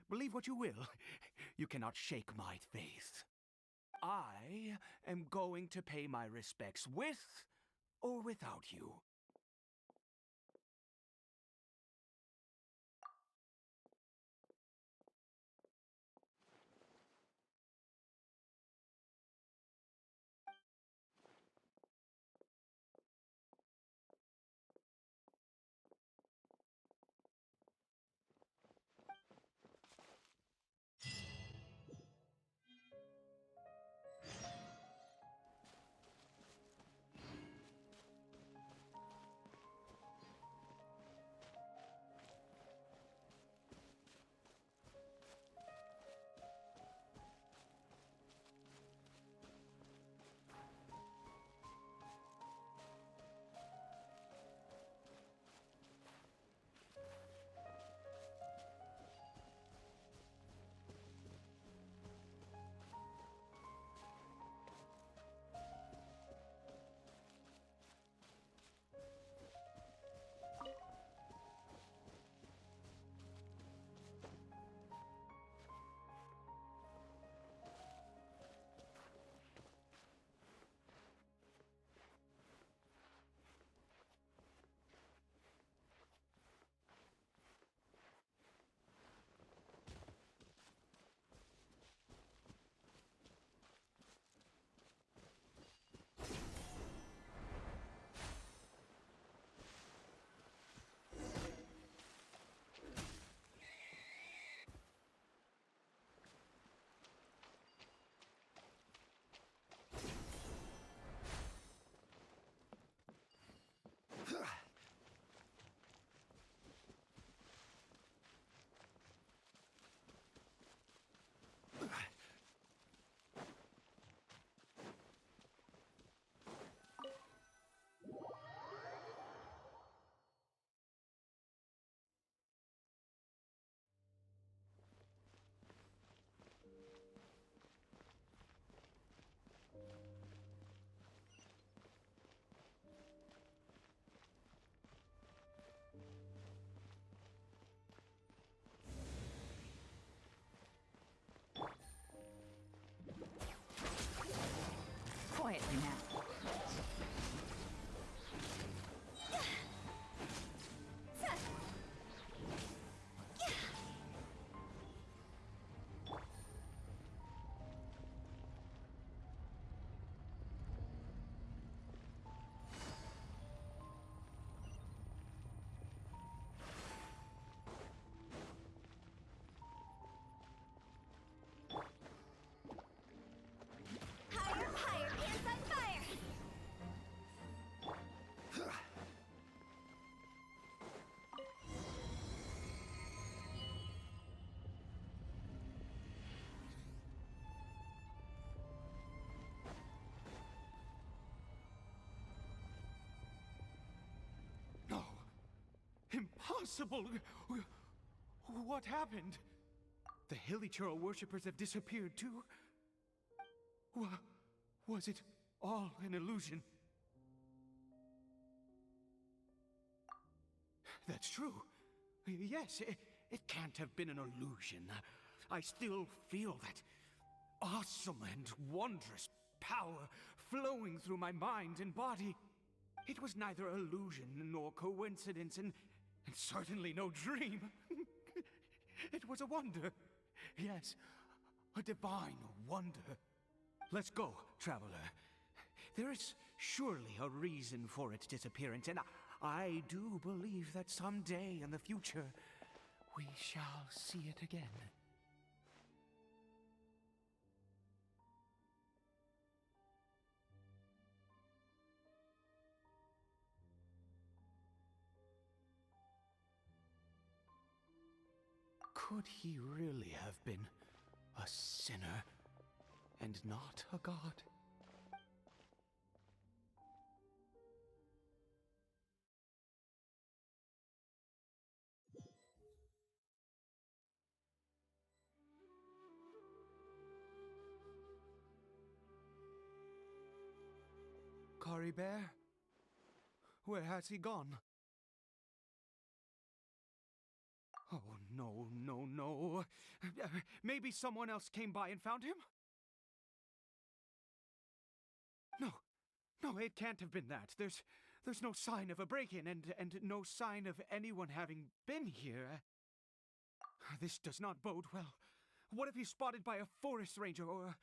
Believe what you will. You cannot shake my faith. I am going to pay my respects with or without you. Impossible! What happened? The Hilly Churl worshippers have disappeared too? Was it all an illusion? That's true. Yes, it can't have been an illusion. I still feel that awesome and wondrous power flowing through my mind and body. It was neither illusion nor coincidence, and certainly no dream. It was a wonder. Yes, a divine wonder. Let's go, traveler. There is surely a reason for its disappearance, and I do believe that someday in the future, we shall see it again. Could he really have been a sinner and not a god? Cory Bear? Where has he gone? Oh, no, no, no. Maybe someone else came by and found him? No, it can't have been that. There's no sign of a break-in and no sign of anyone having been here. This does not bode well. What if he's spotted by a forest ranger or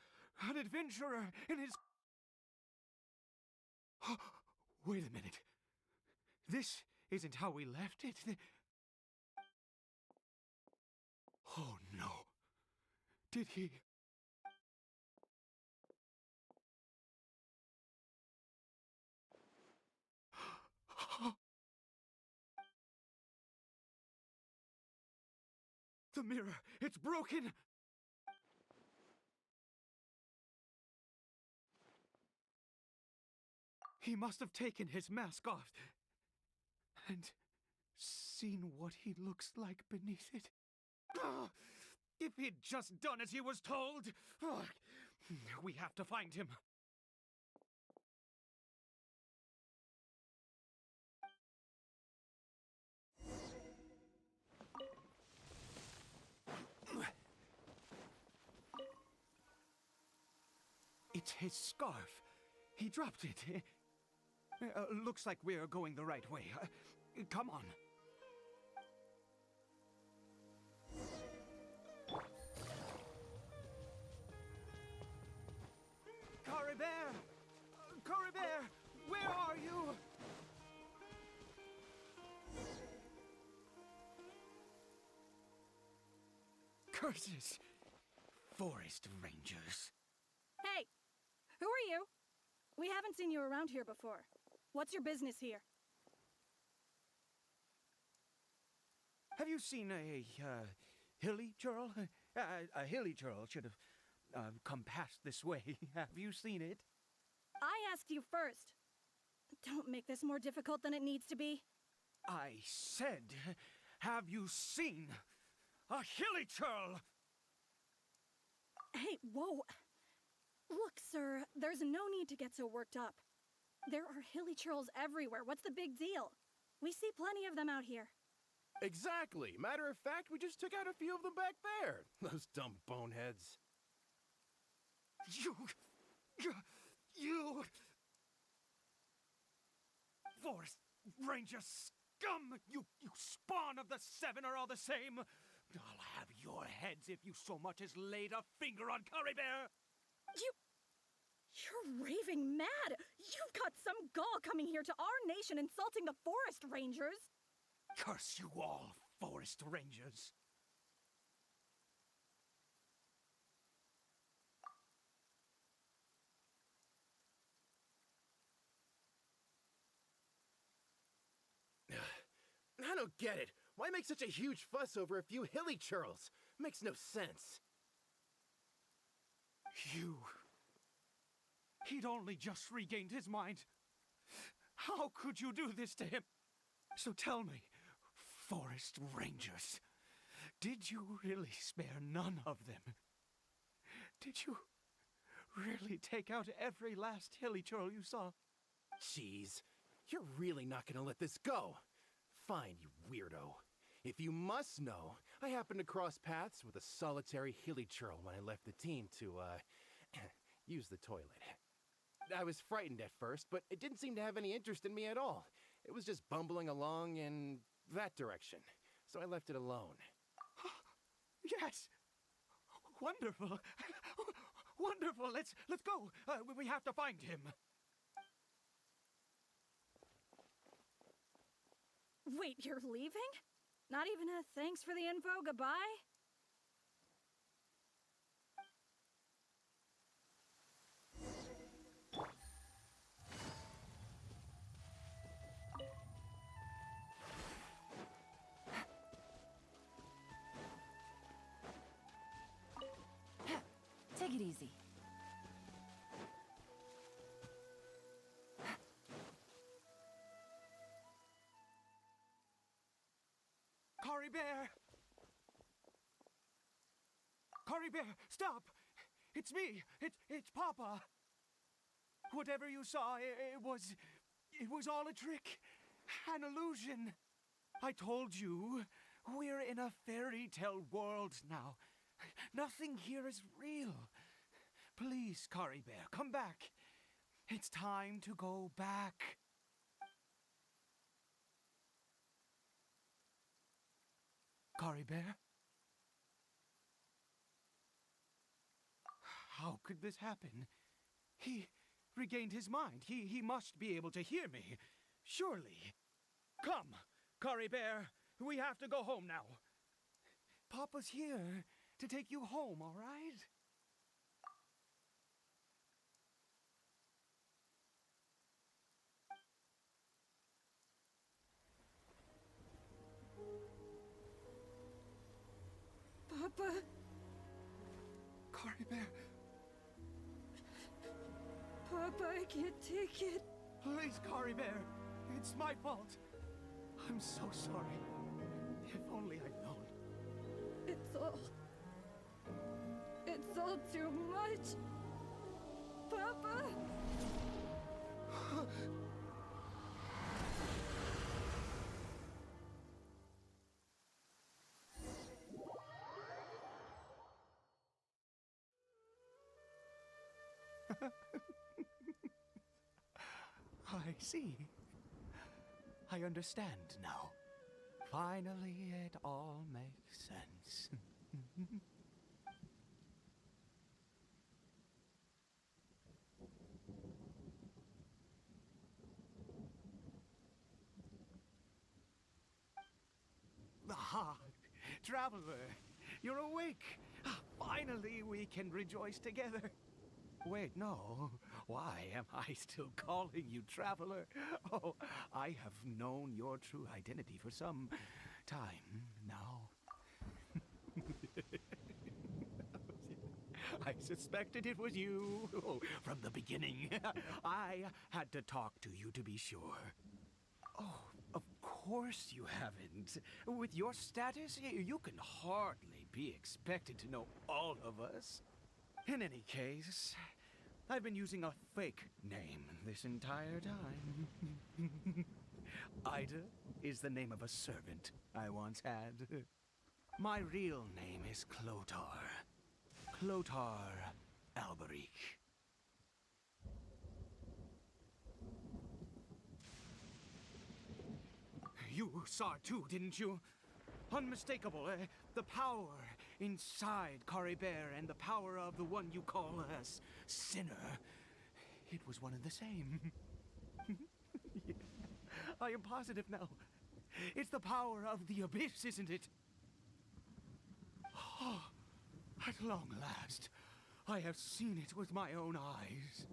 an adventurer in his... Wait a minute. This isn't how we left it. Oh no. Did he... The mirror, it's broken! He must have taken his mask off and seen what he looks like beneath it. If he'd just done as he was told! We have to find him. It's his scarf. He dropped it. Looks like we're going the right way. Come on. Cory Bear! Cory Bear! Where are you? Curses! Forest Rangers. Hey! Who are you? We haven't seen you around here before. What's your business here? Have you seen a hilly churl? A hilly churl should have come past this way. Have you seen it? I asked you first. Don't make this more difficult than it needs to be. I said, have you seen a hilly churl? Hey, whoa. Look, sir, there's no need to get so worked up. There are hilly churls everywhere. What's the big deal? We see plenty of them out here. Exactly. Matter of fact, we just took out a few of them back there. Those dumb boneheads. You... Forest Ranger scum! You spawn of the Seven are all the same! I'll have your heads if you so much as laid a finger on Cory Bear! You're raving mad! You've got some gall coming here to our nation insulting the Forest Rangers! Curse you all, Forest Rangers! I don't get it. Why make such a huge fuss over a few hilly churls? Makes no sense. He'd only just regained his mind. How could you do this to him? So tell me, forest rangers. Did you really spare none of them? Did you really take out every last hilly churl you saw? Jeez, you're really not gonna let this go. Fine, you weirdo. If you must know, I happened to cross paths with a solitary hilly churl when I left the team to, use the toilet. I was frightened at first, but it didn't seem to have any interest in me at all. It was just bumbling along in that direction, so I left it alone. Yes! Wonderful! Wonderful! Let's go! We have to find him! Wait, you're leaving? Not even a thanks for the info, goodbye? Take it easy. Cory Bear! Cory Bear, stop! It's me! It's Papa! Whatever you saw, it was all a trick. An illusion. I told you, we're in a fairy tale world now. Nothing here is real. Please, Cory Bear, come back. It's time to go back. Cory Bear? How could this happen? He regained his mind. He must be able to hear me. Surely. Come, Cory Bear. We have to go home now. Papa's here to take you home, all right? Papa. Cory Bear, Papa, I can't take it. please, Cory Bear. It's my fault. I'm so sorry. If only I'd known. It's all too much. Papa! I see. I understand now. Finally, it all makes sense. Ah, Traveler, you're awake. Finally, we can rejoice together. Wait, no. Why am I still calling you Traveler? Oh, I have known your true identity for some time now. I suspected it was you from the beginning. I had to talk to you to be sure. Oh, of course you haven't. With your status, you can hardly be expected to know all of us. In any case, I've been using a fake name this entire time. Ida is the name of a servant I once had. My real name is Clotar. Clotar Alberic. You saw it too, didn't you? Unmistakable, the power inside Cory Bear and the power of the one you call a sinner. It was one and the same. Yeah, I am positive now. It's the power of the abyss, isn't it? Oh, at long last, I have seen it with my own eyes.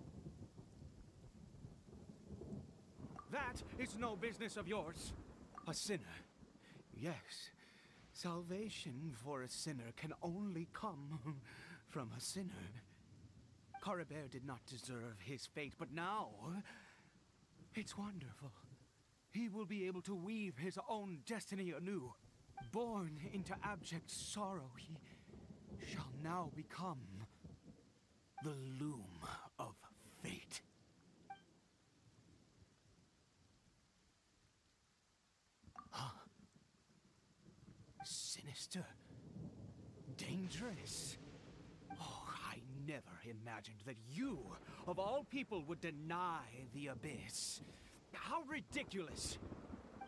That is no business of yours. A sinner. Yes, salvation for a sinner can only come from a sinner. Cory Bear did not deserve his fate, but now it's wonderful. he will be able to weave his own destiny anew. Born into abject sorrow, he shall now become the loom of fate. Huh? Sinister. Dangerous. Oh, I never imagined that you, of all people, would deny the Abyss. How ridiculous!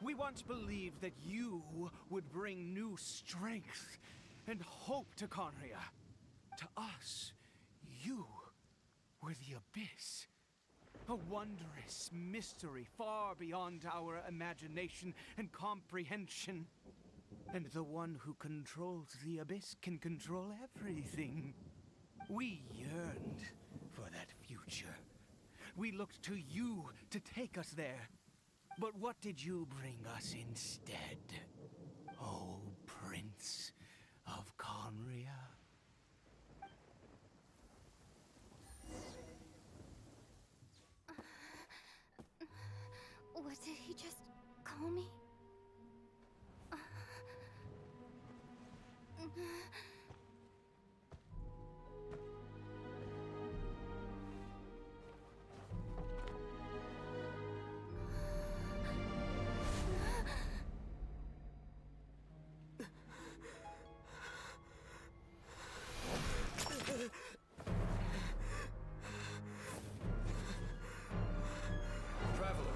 We once believed that you would bring new strength and hope to Conria. To us, you were the Abyss. A wondrous mystery far beyond our imagination and comprehension. And the one who controls the Abyss can control everything. We yearned for that future. We looked to you to take us there. But what did you bring us instead? Oh, Prince of Conria? What did he just call me? Traveler!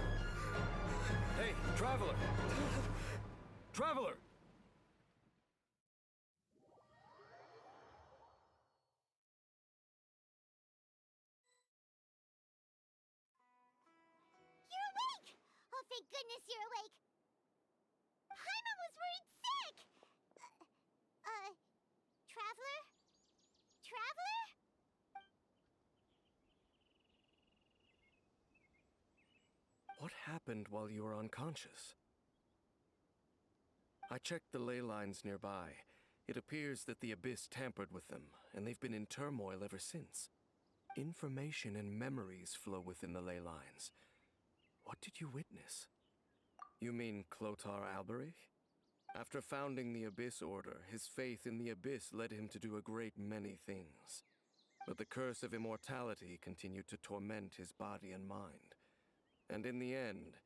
Hey, Traveler! Traveler! You're awake! Oh, thank goodness you're awake! Paimon was worried sick! Traveler? Traveler? What happened while you were unconscious? I checked the ley lines nearby. It appears that the Abyss tampered with them, and they've been in turmoil ever since. Information and memories flow within the ley lines. What did you witness? You mean Clotar Alberich? After founding the Abyss Order, his faith in the Abyss led him to do a great many things. But the curse of immortality continued to torment his body and mind. And in the end,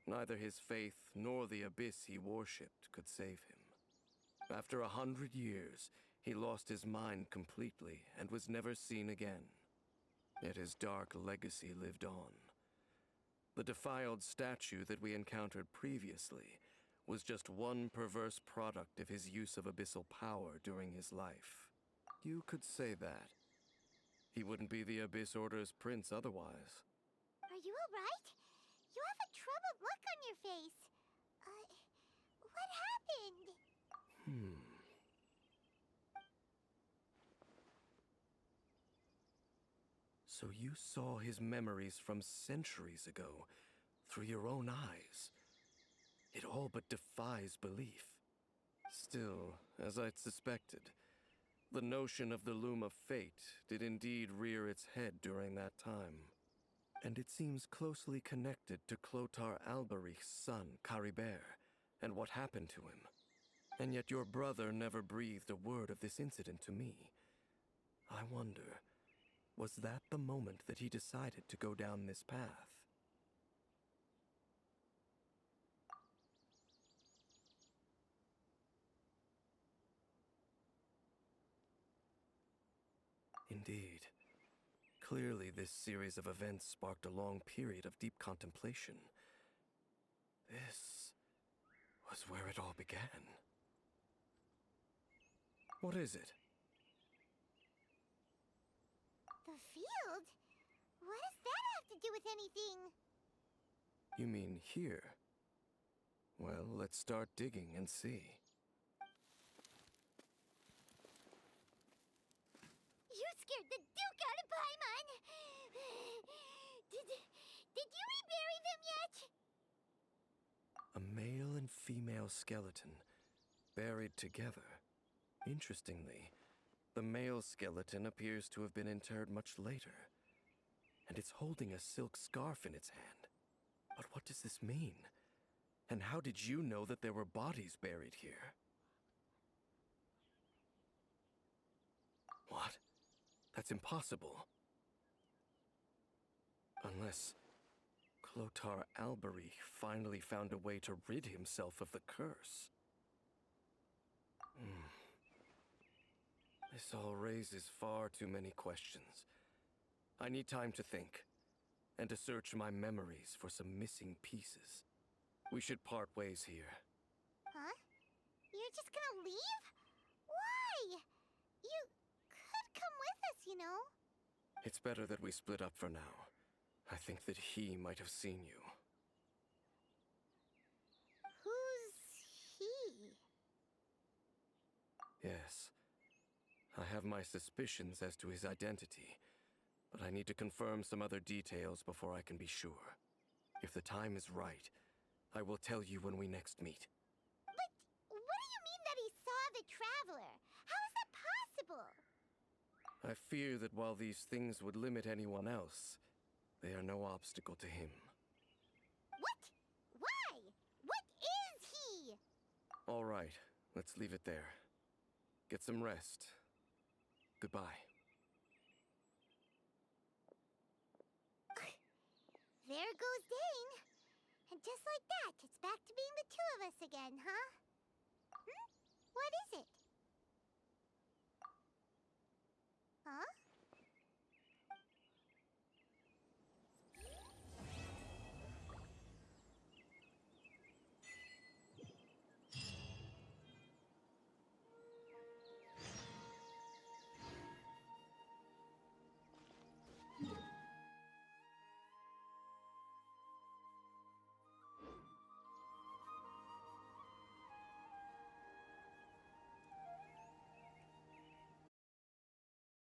neither his faith nor the Abyss he worshipped could save him. After 100 years, he lost his mind completely and was never seen again. Yet his dark legacy lived on. The defiled statue that we encountered previously was just one perverse product of his use of abyssal power during his life. You could say that. He wouldn't be the Abyss Order's prince otherwise. Are you alright? You have a troubled look on your face. What happened? So you saw his memories from centuries ago through your own eyes. It all but defies belief. Still, as I'd suspected, the notion of the Loom of Fate did indeed rear its head during that time. And it seems closely connected to Clotar Alberich's son, Caribert, and what happened to him. And yet your brother never breathed a word of this incident to me. I wonder, was that the moment that he decided to go down this path? Indeed. Clearly, this series of events sparked a long period of deep contemplation. This was where it all began. What is it? The field? What does that have to do with anything? You mean here? Well, let's start digging and see. You scared the Duke out of Paimon! Did you rebury them yet? A male and female skeleton, buried together. Interestingly, the male skeleton appears to have been interred much later, and it's holding a silk scarf in its hand. But what does this mean? And how did you know that there were bodies buried here? What? That's impossible. Unless Clotar Albery finally found a way to rid himself of the curse. This all raises far too many questions. I need time to think, and to search my memories for some missing pieces. We should part ways here. Huh? You're just gonna leave? Why? You could come with us, you know. It's better that we split up for now. I think that he might have seen you. Who's he? Yes. I have my suspicions as to his identity, but I need to confirm some other details before I can be sure. If the time is right, I will tell you when we next meet. But what do you mean that he saw the Traveler? How is that possible? I fear that while these things would limit anyone else, they are no obstacle to him. What? Why? What is he? All right, let's leave it there. Get some rest. Goodbye. There goes Dane. And just like that, it's back to being the two of us again, huh? What is it?